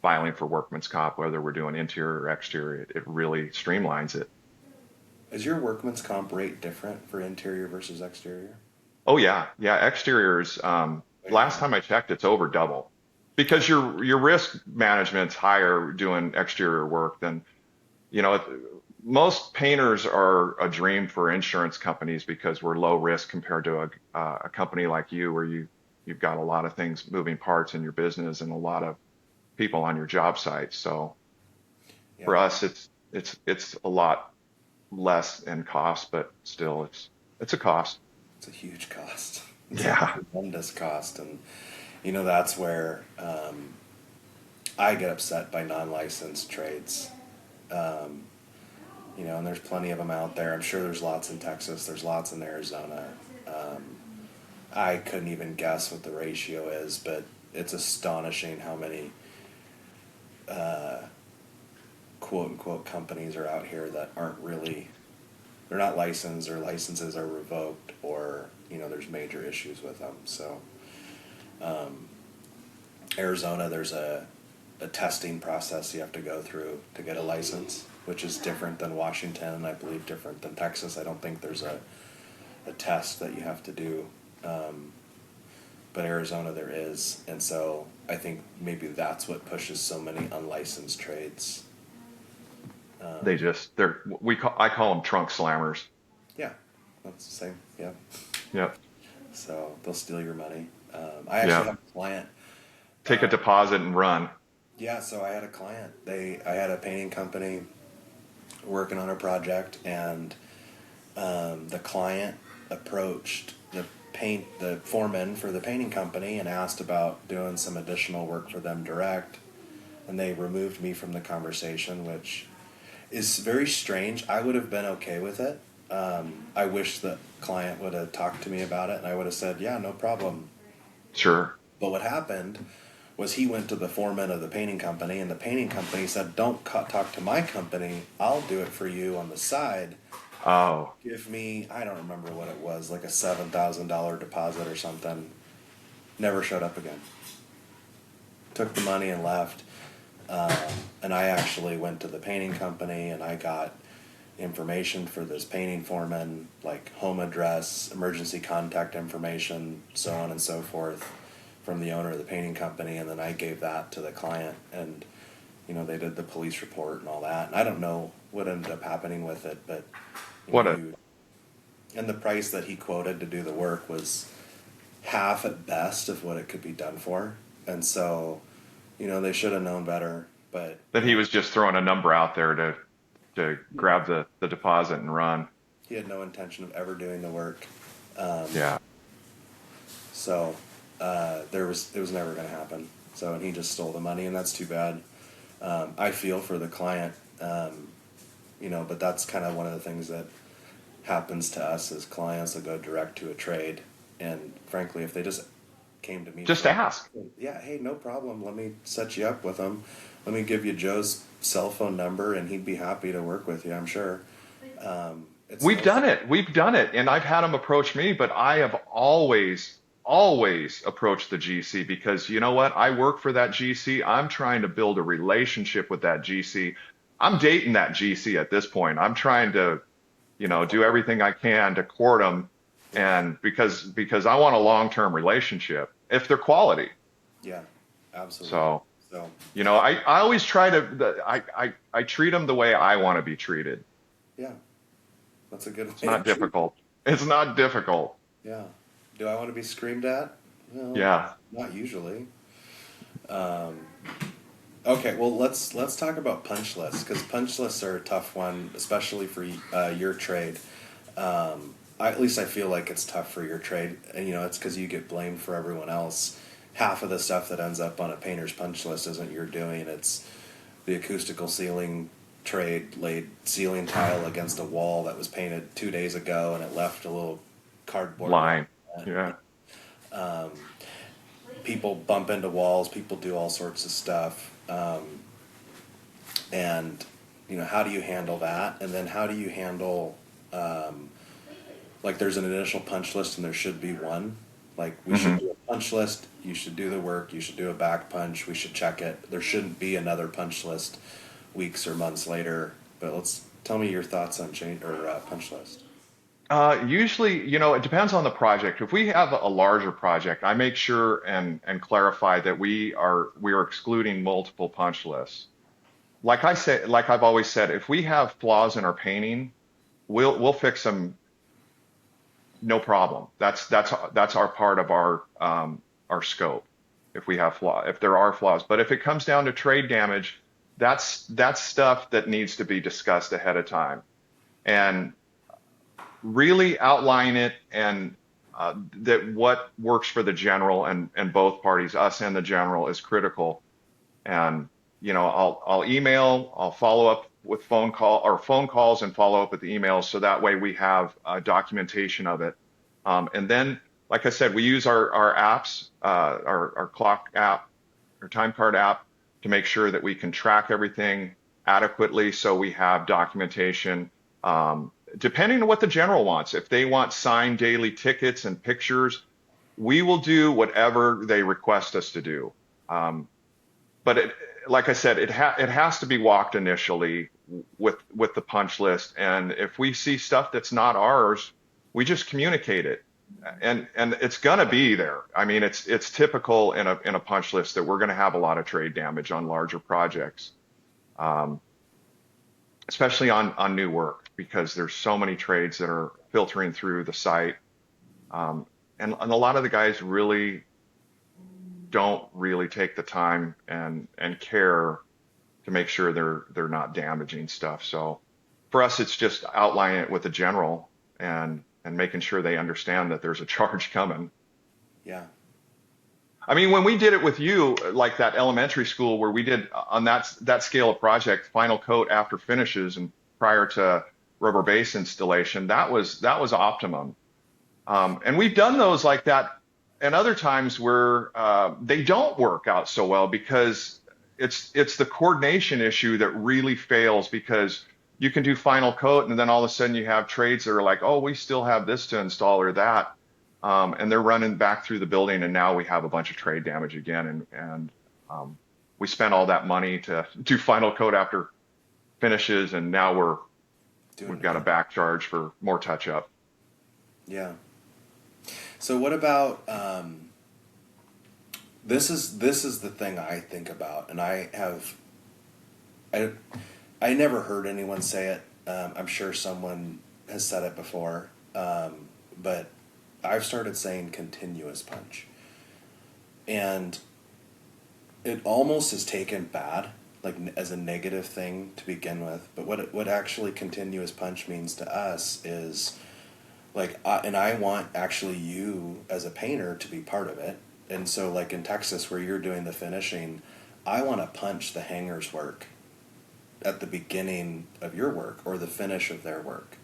filing for workman's comp, whether we're doing interior or exterior, it really streamlines it. Is your workman's comp rate different for interior versus exterior? Oh yeah, yeah. Exteriors. Oh, yeah. Last time I checked, it's over double, because your risk management's higher doing exterior work than you know. Most painters are a dream for insurance companies, because we're low risk compared to a company like you, where you've got a lot of things, moving parts in your business, and a lot of people on your job site. So for Yeah. us, it's a lot less in cost, but still it's a cost. It's a huge cost. It's a Yeah. tremendous cost. And, that's where I get upset by non licensed trades. Um, and there's plenty of them out there. I'm sure there's lots in Texas, there's lots in Arizona. Um, I couldn't even guess what the ratio is, but it's astonishing how many uh, quote unquote companies are out here that aren't really, they're not licensed, or licenses are revoked, or there's major issues with them. So Arizona, there's a testing process you have to go through to get a license, which is different than Washington, and I believe different than Texas. I don't think there's a test that you have to do, but Arizona there is. And so I think maybe that's what pushes so many unlicensed trades. They just they're we call I call them trunk slammers. Yeah, that's the same. Yeah. Yep. So they'll steal your money. I actually Yeah. have a client. Take a deposit and run. Yeah, so I had a client. I had a painting company working on a project, and the client approached the foreman for the painting company and asked about doing some additional work for them direct, and they removed me from the conversation, which is very strange. I would have been okay with it. I wish the client would have talked to me about it, and I would have said, yeah, no problem. Sure. But what happened was he went to the foreman of the painting company, and the painting company said, don't talk to my company. I'll do it for you on the side. Oh, Give me, I don't remember what it was, like a $7,000 deposit or something. Never showed up again. Took the money and left. And I actually went to the painting company and I got information for this painting foreman, like home address, emergency contact information, so on and so forth, from the owner of the painting company. And then I gave that to the client, and they did the police report and all that. And I don't know what ended up happening with it, but What a you and the price that he quoted to do the work was half at best of what it could be done for. And so, they should have known better, but that he was just throwing a number out there to grab the deposit and run. he had no intention of ever doing the work. Um, Yeah. so it was never going to happen. So, and he just stole the money, and that's too bad. I feel for the client, but that's kind of one of the things that happens to us as clients that go direct to a trade. And frankly, if they just came to me, Just ask. yeah, hey, no problem. Let me set you up with him. Let me give you Joe's cell phone number, and he'd be happy to work with you, I'm sure. It's We've no, done it. We've done it. And I've had them approach me, but I have always approached the GC because you know what? I work for that GC. I'm trying to build a relationship with that GC. I'm dating that GC at this point. I'm trying to, do everything I can to court them. And because I want a long-term relationship if they're quality. yeah, absolutely. So, So, I always try to, I treat them the way I want to be treated. yeah, that's a good It's way not to treat. difficult. It's not difficult. Yeah. Do I want to be screamed at? No, Yeah. not usually. Um, okay, well let's talk about punch lists, because punch lists are a tough one, especially for your trade. At least I feel like it's tough for your trade, and it's because you get blamed for everyone else. Half of the stuff that ends up on a painter's punch list isn't your doing. It's the acoustical ceiling trade laid ceiling tile against a wall that was painted 2 days ago, and it left a little cardboard line. Line. Yeah. People bump into walls. People do all sorts of stuff, and how do you handle that? And then how do you handle like there's an initial punch list and there should be one. Like we should Hmm. do a punch list. You should do the work. You should do a back punch. We should check it. There shouldn't be another punch list weeks or months later. But tell me your thoughts on change or punch list. Usually, it depends on the project. If we have a larger project, I make sure and clarify that we are excluding multiple punch lists. Like I say, like I've always said, if we have flaws in our painting, we'll fix them, no problem. That's our part of our scope. If there are flaws, but if it comes down to trade damage, that's stuff that needs to be discussed ahead of time and really outline it and that what works for the general and both parties, us and the general, is critical. And I'll email, I'll follow up with phone calls and follow up with the emails so that way we have documentation of it. And then, like I said, we use our apps, our clock app, our time card app, to make sure that we can track everything adequately so we have documentation. Depending on what the general wants, if they want signed daily tickets and pictures, we will do whatever they request us to do. But like I said, it has to be walked initially with the punch list. And if we see stuff that's not ours, we just communicate it. And it's gonna be there. I mean, it's typical in a punch list that we're gonna have a lot of trade damage on larger projects, um, especially on new work because there's so many trades that are filtering through the site. Um, and a lot of the guys really don't really take the time and care to make sure they're not damaging stuff. So for us, it's just outlining it with the general and making sure they understand that there's a charge coming. Yeah. I mean, when we did it with you, like that elementary school where we did on that scale of project, final coat after finishes and prior to rubber base installation, that was optimum. And we've done those like that, and other times where they don't work out so well because it's the coordination issue that really fails because you can do final coat and then all of a sudden you have trades that are like, oh, we still have this to install or that, and they're running back through the building and now we have a bunch of trade damage again, and we spent all that money to do final coat after finishes, and now Doing we've it got a again. back charge for more touch up. Yeah. So what about this is the thing I think about, and I I never heard anyone say it. I'm sure someone has said it before, but I've started saying continuous punch, and it almost is taken bad, like as a negative thing to begin with. But what actually continuous punch means to us is like, and I want actually you as a painter to be part of it. And so, like in Texas, where you're doing the finishing, I want to punch the hanger's work at the beginning of your work or the finish of their work.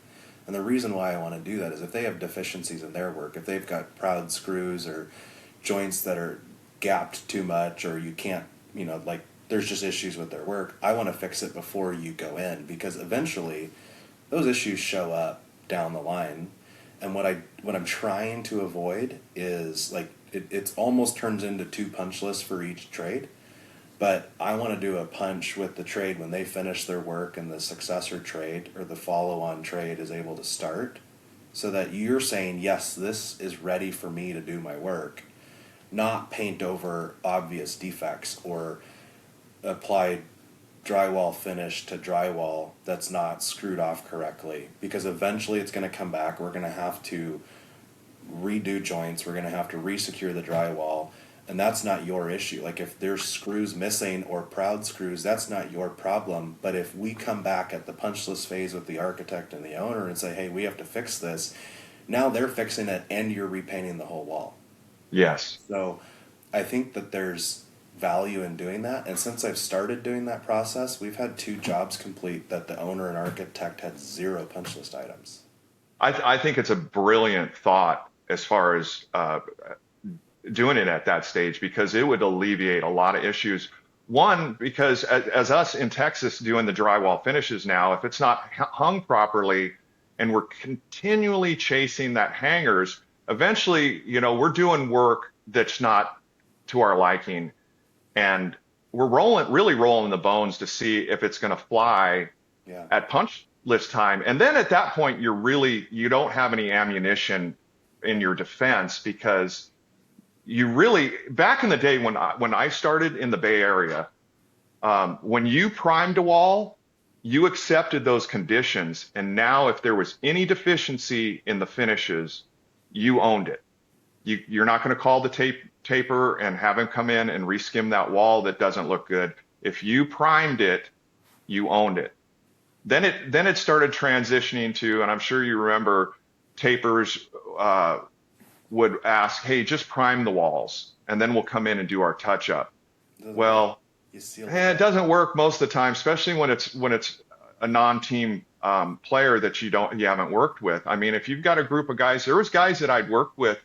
And the reason why I want to do that is if they have deficiencies in their work, if they've got proud screws or joints that are gapped too much, or you can't, like there's just issues with their work, I want to fix it before you go in, because eventually those issues show up down the line. And what I'm trying to avoid is like it's almost turns into two punch lists for each trade. But I want to do a punch with the trade when they finish their work and the successor trade or the follow on trade is able to start, so that you're saying, yes, this is ready for me to do my work, not paint over obvious defects or apply drywall finish to drywall that's not screwed off correctly, because eventually it's going to come back. We're going to have to redo joints. We're going to have to resecure the drywall, and that's not your issue. Like if there's screws missing or proud screws, that's not your problem. But if we come back at the punch list phase with the architect and the owner and say, hey, we have to fix this, now they're fixing it and you're repainting the whole wall. Yes. So I think that there's value in doing that. And since I've started doing that process, we've had two jobs complete that the owner and architect had zero punch list items. I think it's a brilliant thought as far as doing it at that stage, because it would alleviate a lot of issues. One, because as us in Texas doing the drywall finishes now, if it's not hung properly and we're continually chasing that hangers, eventually, we're doing work that's not to our liking, and we're really rolling the bones to see if it's going to fly Yeah. at punch list time. And then at that point, you don't have any ammunition in your defense, because you really, back in the day when I started in the Bay Area, when you primed a wall, you accepted those conditions, and now if there was any deficiency in the finishes, you owned it. You're not going to call the taper and have him come in and reskim that wall that doesn't look good. If you primed it, you owned it. Then it started transitioning to, and I'm sure you remember, tapers would ask, "Hey, just prime the walls, and then we'll come in and do our touch up." It doesn't work. Well, You seal the it job. doesn't work most of the time, especially when it's a non-team player that you haven't worked with. I mean, if you've got a group of guys, there was guys that I'd worked with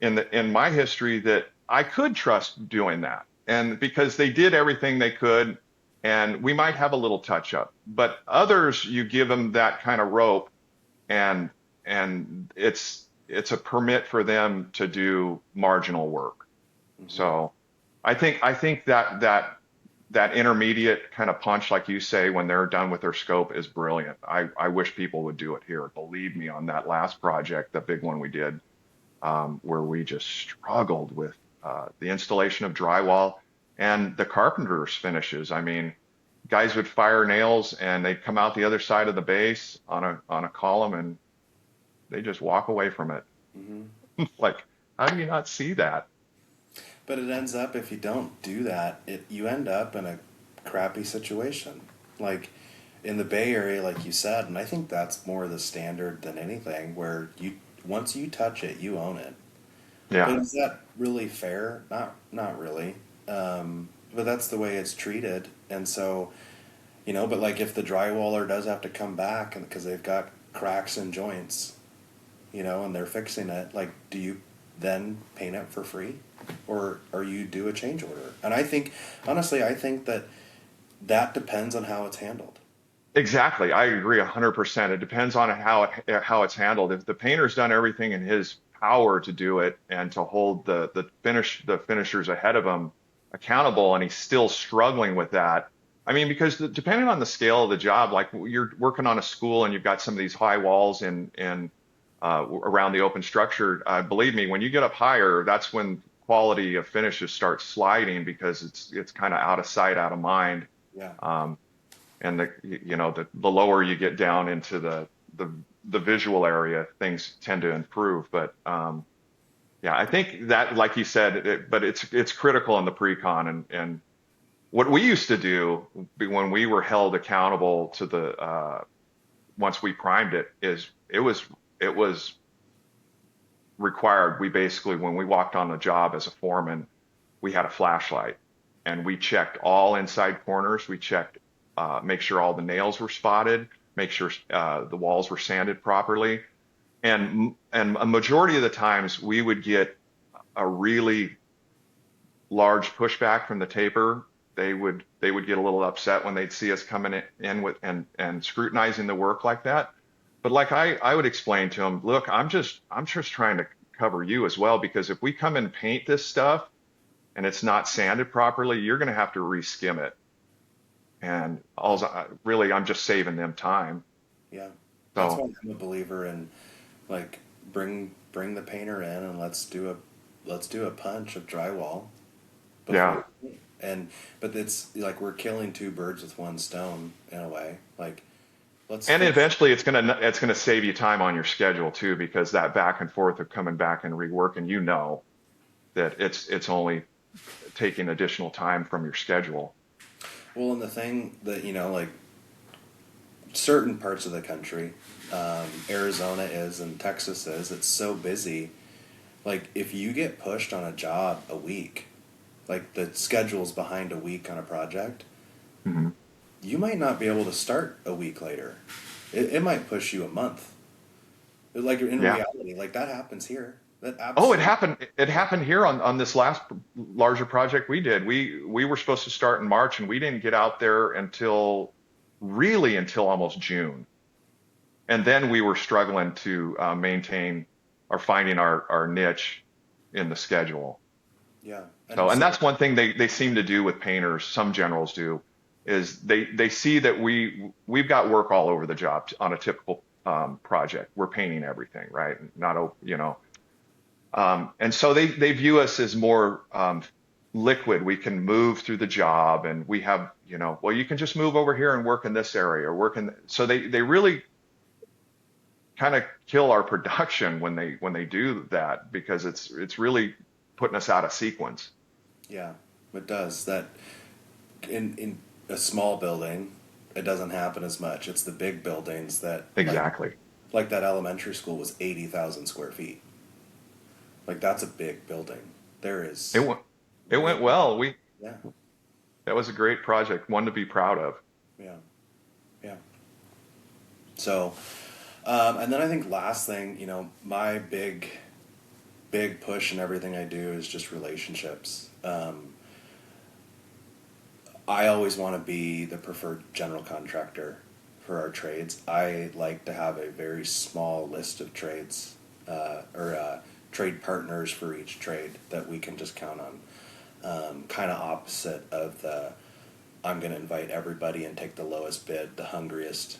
in my history that I could trust doing that, and because they did everything they could, and we might have a little touch up. But others, you give them that kind of rope, and it's a permit for them to do marginal work. Hmm. So I think that intermediate kind of punch, like you say, when they're done with their scope, is brilliant. I wish people would do it here. Believe me, on that last project, the big one we did, where we just struggled with the installation of drywall and the carpenter's finishes. I mean, guys would fire nails and they'd come out the other side of the base on a column, and they just walk away from it. Hmm. Like, how do you not see that? But it ends up, if you don't do that, you end up in a crappy situation. Like in the Bay Area, like you said, and I think that's more the standard than anything, where you once you touch it, you own it. Yeah. But is that really fair? Not really. But that's the way it's treated, and so but like if the drywaller does have to come back, and because they've got cracks and joints, and they're fixing it, like, do you then paint it for free, or you do a change order? And I think, honestly, I think that depends on how it's handled. Exactly. I agree 100%. It depends on how it's handled. If the painter's done everything in his power to do it and to hold the finishers ahead of him, accountable and he's still struggling with that. I mean, because depending on the scale of the job, like you're working on a school and you've got some of these high walls and around the open structure, believe me, when you get up higher, that's when quality of finishes starts sliding because it's kind of out of sight, out of mind. Yeah. Um, and the lower you get down into the the visual area, things tend to improve. But yeah, I think that, like you said, but it's critical in the pre-con and what we used to do when we were held accountable to the once we primed it is it was required. We basically, when we walked on the job as a foreman, we had a flashlight and we checked all inside corners. We checked, make sure all the nails were spotted, make sure the walls were sanded properly. And a majority of the times we would get a really large pushback from the taper. They would get a little upset when they'd see us coming in with and scrutinizing the work like that. But like I would explain to them, look, I'm just trying to cover you as well because if we come and paint this stuff and it's not sanded properly, you're going to have to reskim it. And really, I'm just saving them time. Yeah. That's So why I'm a believer in, like, bring the painter in and let's do a punch of drywall yeah. before. And but it's like we're killing two birds with one stone in a way. Like, let's And fix. eventually it's gonna save you time on your schedule too, because that back and forth of coming back and reworking, that it's only taking additional time from your schedule. Well, and the thing that, like, certain parts of the country, Arizona is and Texas is, it's so busy. Like, if you get pushed on a job a week, like the schedule's behind a week on a project, Hmm. you might not be able to start a week later. It might push you a month. Like, in Yeah. reality, like, that happens here. That Oh, it absolutely. happened. It happened here on this last larger project we did. We were supposed to start in March, and we didn't get out there until almost June. And then we were struggling to maintain or finding our niche in the schedule. Yeah. So, And and so, that's one thing they seem to do with painters. Some generals do, is they see that we've got work all over the job on a typical project. We're painting everything, right? Not and so they view us as more liquid. We can move through the job, and we have, well, you can just move over here and work in this area or work in. So they really kind of kill our production when they do that because it's really putting us out of sequence. yeah, it does. That in a small building, it doesn't happen as much. It's the big buildings that, Exactly. like that elementary school was 80,000 square feet. Like, that's a big building. There It is went it way went more. well. Yeah, That was a great project, one to be proud of. yeah, yeah. So, and then I think last thing, my big push in everything I do is just relationships. I always want to be the preferred general contractor for our trades. I like to have a very small list of trades or trade partners for each trade that we can just count on. Kind of opposite of the I'm going to invite everybody and take the lowest bid, the hungriest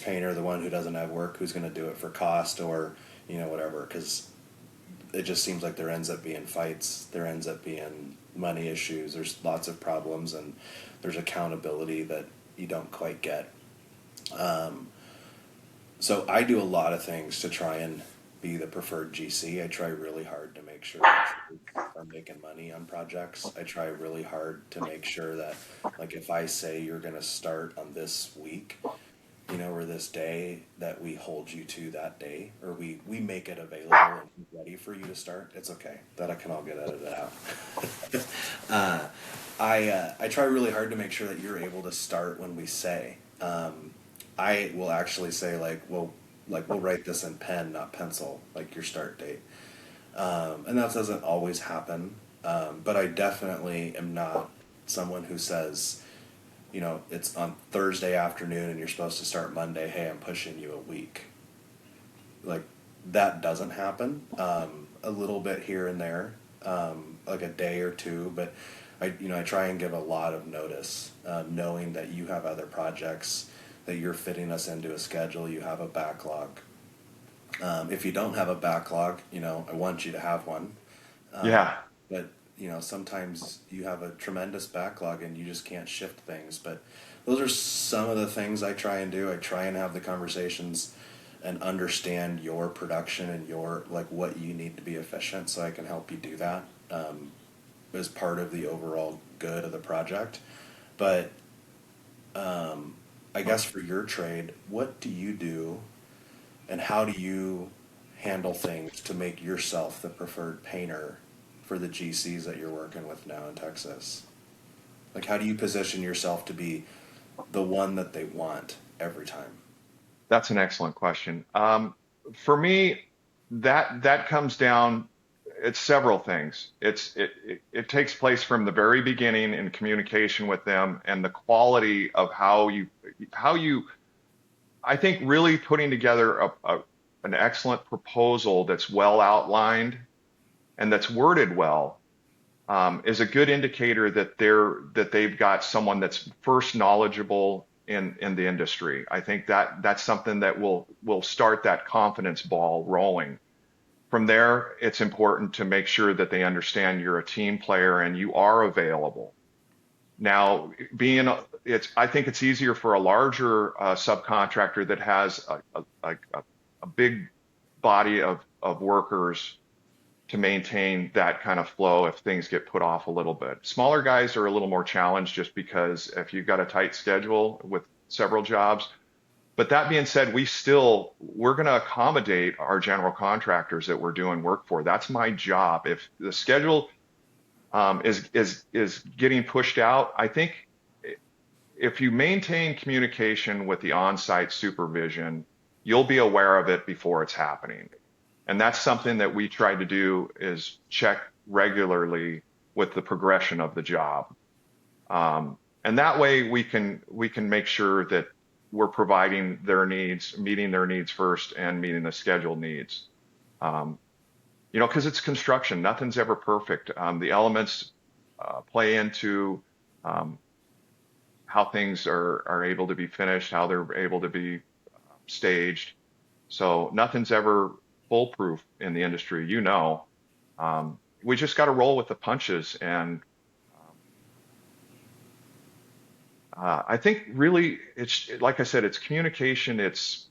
painter, the one who doesn't have work, who's going to do it for cost or whatever. Because it just seems like there ends up being fights, there ends up being money issues, there's lots of problems, and there's accountability that you don't quite get. Um, so I do a lot of things to try and be the preferred GC. I try really hard to make sure that we are making money on projects. I try really hard to make sure that, like, if I say you're going to start on this week, or this day, that we hold you to that day, or we make it available and ready for you to start. It's okay. That can all get edited out. uh, I try really hard to make sure that you're able to start when we say. I will actually say, we'll write this in pen, not pencil, like your start date. And that doesn't always happen, but I definitely am not someone who says, it's on Thursday afternoon and you're supposed to start Monday. Hey, I'm pushing you a week. Like, that doesn't happen. A little bit here and there, like a day or two, but I try and give a lot of notice, knowing that you have other projects, that you're fitting us into a schedule, you have a backlog. If you don't have a backlog, I want you to have one. Yeah. But sometimes you have a tremendous backlog and you just can't shift things. But those are some of the things I try and do. I try and have the conversations and understand your production and your like what you need to be efficient, so I can help you do that, as part of the overall good of the project. But I guess for your trade, what do you do and how do you handle things to make yourself the preferred painter for the GCs that you're working with now in Texas? Like, how do you position yourself to be the one that they want every time? That's an excellent question. For me, that comes down. It's several things. It takes place from the very beginning in communication with them and the quality of how you. I think really putting together an excellent proposal that's well outlined and that's worded well is a good indicator that they've got someone that's first knowledgeable in the industry. I think that's something that will start that confidence ball rolling. From there, it's important to make sure that they understand you're a team player and you are available. Now, I think it's easier for a larger subcontractor that has a big body of workers to maintain that kind of flow if things get put off a little bit. Smaller guys are a little more challenged just because if you've got a tight schedule with several jobs. But that being said, we're going to accommodate our general contractors that we're doing work for. That's my job. If the schedule is getting pushed out, I think if you maintain communication with the on-site supervision, you'll be aware of it before it's happening. And that's something that we try to do is check regularly with the progression of the job. And that way we can make sure that we're providing their needs, meeting their needs first and meeting the scheduled needs. Um, because it's construction, nothing's ever perfect. The elements play into um, how things are able to be finished, how they're able to be staged. So nothing's ever foolproof in the industry, we just got to roll with the punches. And I think really, it's like I said, it's communication. It's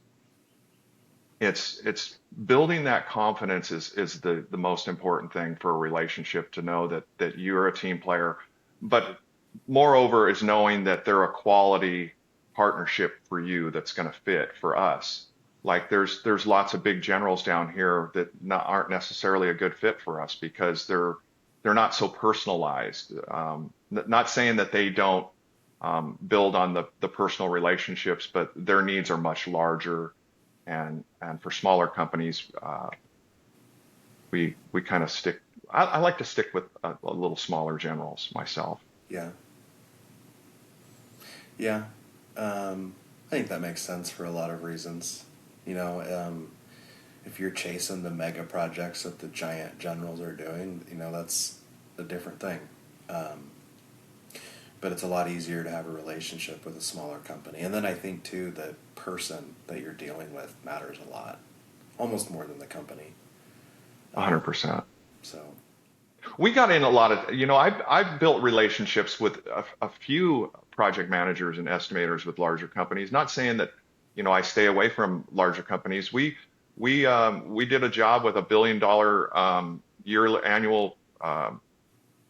building that confidence is the most important thing for a relationship, to know that you're a team player. But moreover is knowing that they're a quality partnership for you that's going to fit for us. Like there's lots of big generals down here that aren't necessarily a good fit for us because they're not so personalized. Not saying that they don't build on the personal relationships, but their needs are much larger. And for smaller companies, we kind of stick. I like to stick with a little smaller generals myself. Yeah, yeah. I think that makes sense for a lot of reasons. You know, if you're chasing the mega projects that the giant generals are doing, that's a different thing. Um, but it's a lot easier to have a relationship with a smaller company. And then I think too, the person that you're dealing with matters a lot, almost more than the company. Um, 100%. so We got in a lot of, I've built relationships with a few project managers and estimators with larger companies. Not saying that, I stay away from larger companies. We did a job with $1 billion year annual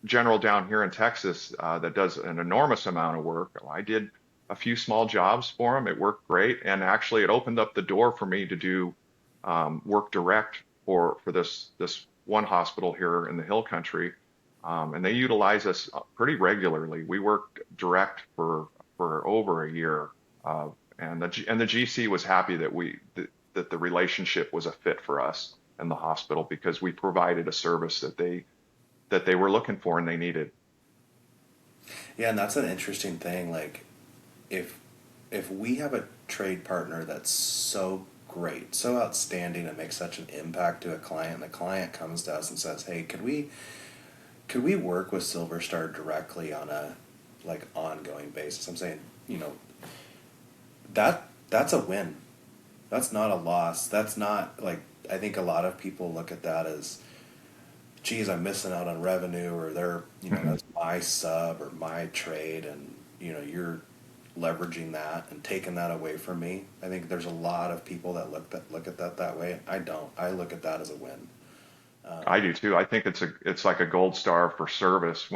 general down here in Texas that does an enormous amount of work. I did a few small jobs for him. It worked great, and actually, it opened up the door for me to do work direct for this one hospital here in the Hill Country, and they utilize us pretty regularly. We worked direct for over a year, and the GC was happy that the relationship was a fit for us and the hospital because we provided a service that they were looking for and they needed. yeah, and that's an interesting thing. Like, if if we have a trade partner that's so great, so outstanding, and makes such an impact to a client, and the client comes to us and says, "Hey, could we work with Silver Star directly on a like ongoing basis? I'm saying, you know, that's a win. That's not a loss. That's not like, I think a lot of people look at that as, geez, I'm missing out on revenue, or they're, you know, Mhm. that's my sub or my trade, and you know, you're leveraging that and taking that away from me. I think there's a lot of people that look at that way. I don't. I look at that as a win. I Um, do too. I think it's like a gold star for service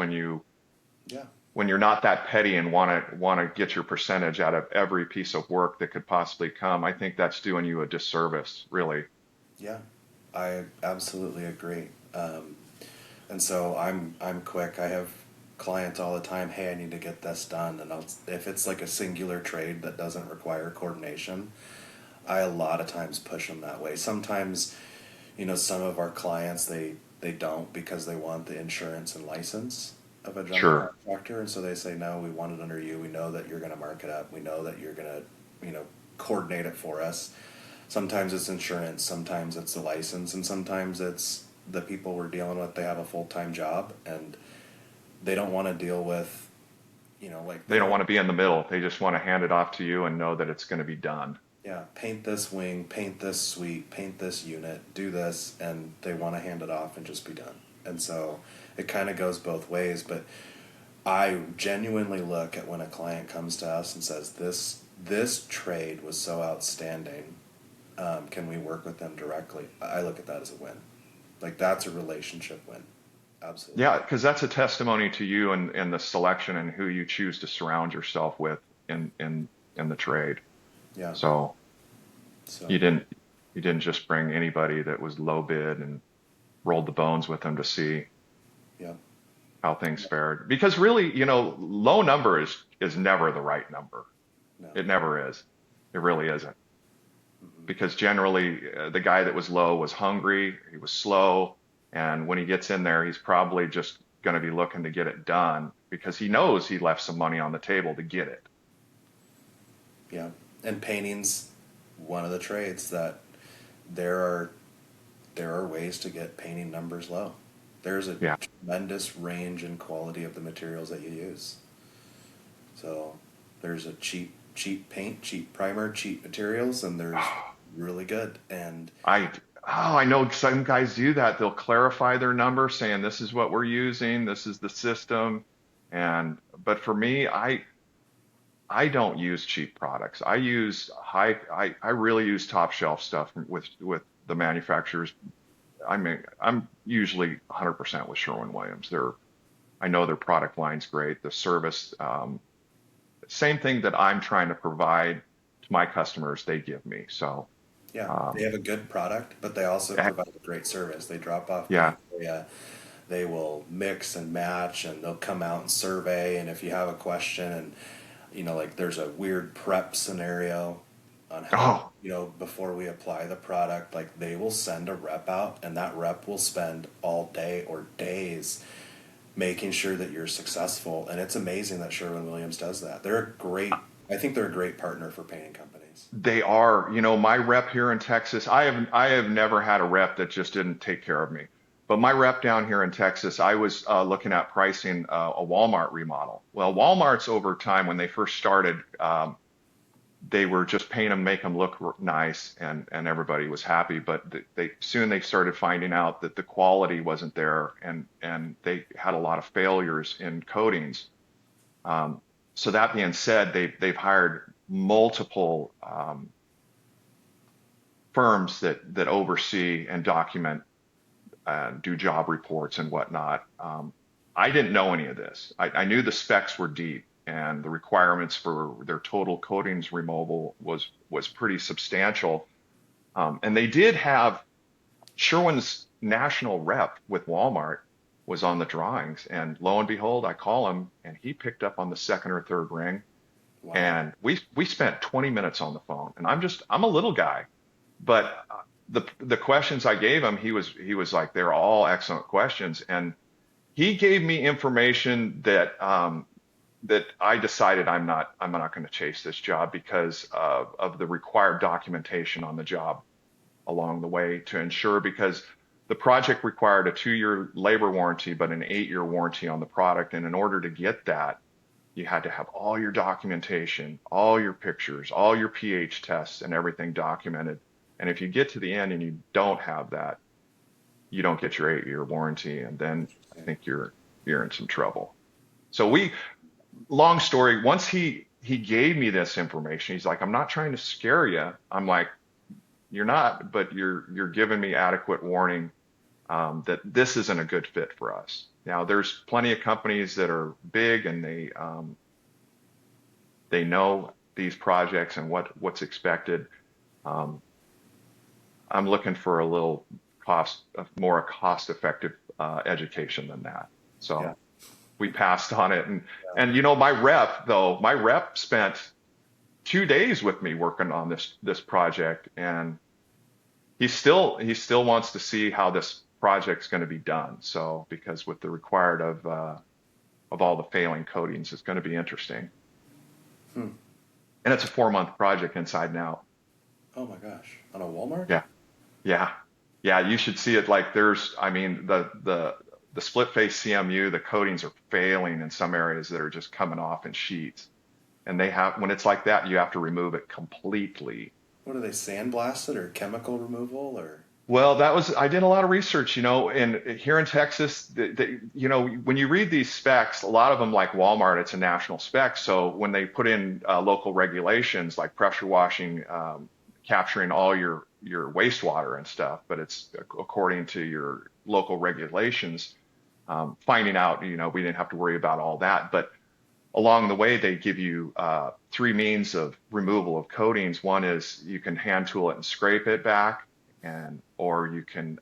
yeah, when you're not that petty and want to get your percentage out of every piece of work that could possibly come. I think that's doing you a disservice, really. yeah, I absolutely agree. And so I'm quick. I have clients all the time. Hey, I need to get this done, and if it's like a singular trade that doesn't require coordination, I a lot of times push them that way. Sometimes, you know, some of our clients they don't because they want the insurance and license of a general Sure. contractor, and so they say no, we want it under you. We know that you're going to mark it up. We know that you're going to, you know, coordinate it for us. Sometimes it's insurance, sometimes it's the license, and sometimes it's the people we're dealing with. They have a full time job and they don't want to deal with, you know, like they They don't don't, want to be in the middle. They just want to hand it off to you and know that it's going to be done. yeah, paint this wing, paint this suite, paint this unit, do this, and they want to hand it off and just be done. And so it kind of goes both ways. But I genuinely look at when a client comes to us and says, this trade was so outstanding. Can we work with them directly? I look at that as a win. Like that's a relationship win. Absolutely. Yeah, because that's a testimony to you and the selection and who you choose to surround yourself with in the trade. Yeah. So So you didn't you didn't just bring anybody that was low bid and rolled the bones with them to see yeah. how things fared. Because really, low number is never the right number. No. It never is. It really isn't. Mm-mm. Because generally, the guy that was low was hungry, he was slow, and when he gets in there, he's probably just going to be looking to get it done because he knows he left some money on the table to get it. Yeah. And painting's one of the trades that there are there are ways to get painting numbers low. There's a Yeah. tremendous range and quality of the materials that you use. So there's a cheap paint, cheap primer, cheap materials, and there's really good. And I I know some guys do that. They'll clarify their number saying this is what we're using, this is the system. And but for me, I don't use cheap products. I really use top shelf stuff with the manufacturers. I mean, I'm usually 100% with Sherwin-Williams. I know their product line's great. The service, same thing that I'm trying to provide to my customers, they give me. So, yeah, they um, have a good product, but they also eh, provide a great service. They drop off yeah. paint for you. They will mix and match, and they'll come out and survey. And if you have a question, and you know, like there's a weird prep scenario on how, Oh, you know, before we apply the product, like they will send a rep out, and that rep will spend all day or days making sure that you're successful. And it's amazing that Sherwin Williams does that. They're a great, I think they're a great partner for painting companies. they are. My rep here in Texas, I have never had a rep that just didn't take care of me. But my rep down here in Texas, I was looking at pricing a Walmart remodel. Well, Walmart's over time when they first started, they were just paying them, make them look nice, and everybody was happy. But they started finding out that the quality wasn't there, and they had a lot of failures in coatings. So that being said, they've hired multiple firms that oversee and document and do job reports and whatnot. I didn't know any of this. I knew the specs were deep and the requirements for their total coatings removal was pretty substantial. And they did have Sherwin's national rep with Walmart was on the drawings, and lo and behold, I call him, and he picked up on the second or third ring, Wow. and we spent 20 minutes on the phone. And I'm a little guy, but the questions I gave him, he was like, they're all excellent questions, and he gave me information that I decided I'm not going to chase this job because of the required documentation on the job along the way to ensure because the project required a 2-year labor warranty, but an 8-year warranty on the product. And in order to get that, you had to have all your documentation, all your pictures, all your pH tests and everything documented. And if you get to the end and you don't have that, you don't get your 8-year warranty. And then I think you're in some trouble. So long story, once he gave me this information, he's like, I'm not trying to scare you. I'm like, you're not, but you're giving me adequate warning that this isn't a good fit for us. Now, there's plenty of companies that are big and they know these projects and what's expected. Um, I'm looking for a little more cost-effective education than that. Yeah. So we passed on it, and you know, my rep spent 2 days with me working on this project, and he still wants to see how this project's going to be done. So because with the required of all the failing coatings, it's going to be interesting. Hmm. And it's a 4-month project inside and out. Oh my gosh. On a Walmart? Yeah, yeah, yeah. You should see it. Like I mean, the split face CMU, the coatings are failing in some areas that are just coming off in sheets. And when it's like that, you have to remove it completely. What are they, sandblasted or chemical removal or? Well, I did a lot of research, and here in Texas, when you read these specs, a lot of them, like Walmart, it's a national spec. So when they put in local regulations like pressure washing, capturing all your wastewater and stuff, but it's according to your local regulations, finding out, we didn't have to worry about all that. But along the way, they give you 3 means of removal of coatings. One is you can hand tool it and scrape it back, or you can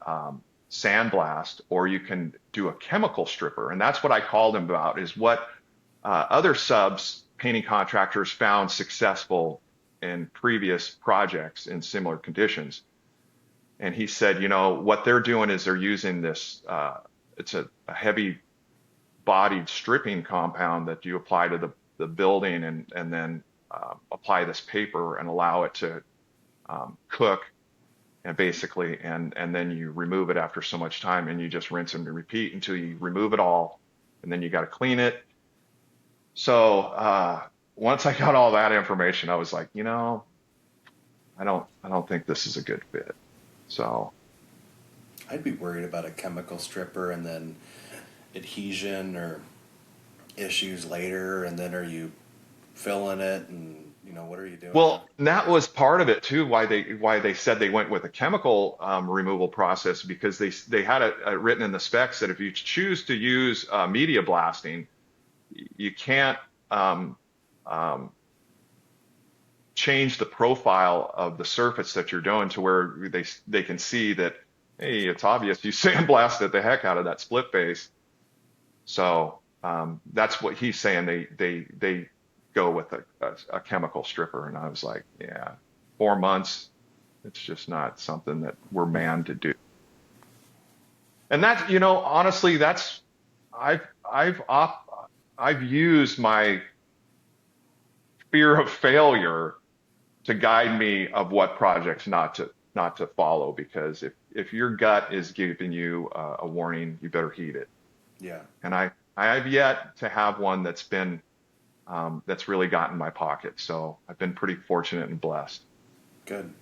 sandblast, or you can do a chemical stripper. And that's what I called him about, is what other painting contractors found successful in previous projects in similar conditions. And he said, what they're doing is they're using this, it's a heavy bodied stripping compound that you apply to the building, and then apply this paper and allow it to cook, and basically, and then you remove it after so much time, and you just rinse and repeat until you remove it all, and then you got to clean it. So once I got all that information, I was like, I don't think this is a good fit. So I'd be worried about a chemical stripper and then adhesion or issues later, and then are you filling it, and what are you doing? well, that was part of it too. Why they said they went with a chemical removal process, because they had it written in the specs that if you choose to use media blasting, you can't um, change the profile of the surface that you're doing to where they can see that, hey, it's obvious you sandblasted the heck out of that split face. So that's what he's saying. They go with a chemical stripper, and I was like, yeah, 4 months. It's just not something that we're manned to do. And that, honestly, I've I've op, I've used my fear of failure to guide me of what projects not to follow, because if your gut is giving you a warning, you better heed it. Yeah. And I have yet to have one that's really gotten my pocket. So I've been pretty fortunate and blessed. Good.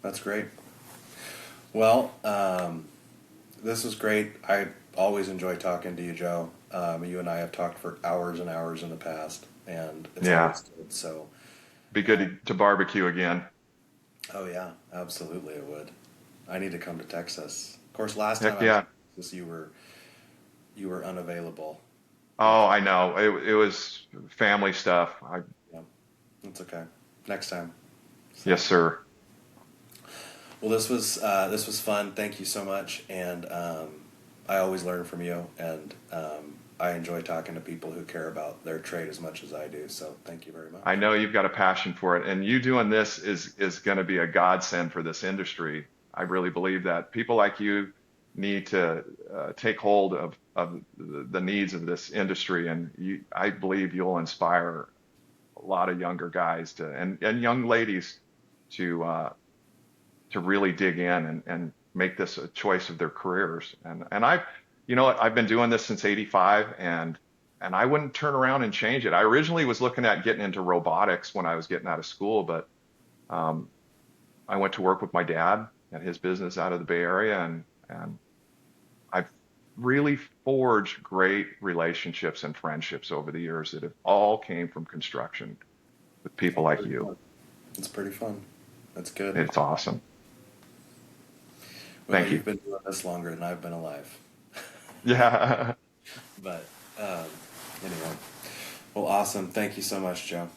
That's great. Well, this was great. I always enjoy talking to you, Joe. You and I have talked for hours and hours in the past, and it's Yeah, always good. So, be good to barbecue again. oh yeah, absolutely, it would. I need to come to Texas. Of course, last time Heck I was yeah. in Texas, you were unavailable. Oh, I know. It was family stuff. Yeah, that's okay. Next time. So, Yes, sir. well, this was fun. Thank you so much, and I always learn from you, and I enjoy talking to people who care about their trade as much as I do. So, thank you very I much. know you've got a passion for it, and you doing this is going to be a godsend for this industry. I really believe that people like you need to take hold of the needs of this industry, and I believe you'll inspire a lot of younger guys and young ladies to really dig in make this a choice of their careers. And I've, you know, I've been doing this since '85, and I wouldn't turn around and change it. I originally was looking at getting into robotics when I was getting out of school, but um, I went to work with my dad at his business out of the Bay Area, and I've really forged great relationships and friendships over the years that have all came from construction with people That's like pretty you. fun. It's pretty fun. That's good. It's awesome. Well, Thank you. you've been doing this longer than I've been alive. Yeah. But anyway, well, awesome. Thank you so much, Joe.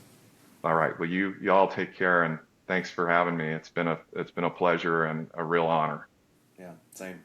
All right. Well, you all take care, and thanks for having me. It's been a pleasure and a real honor. Yeah, same.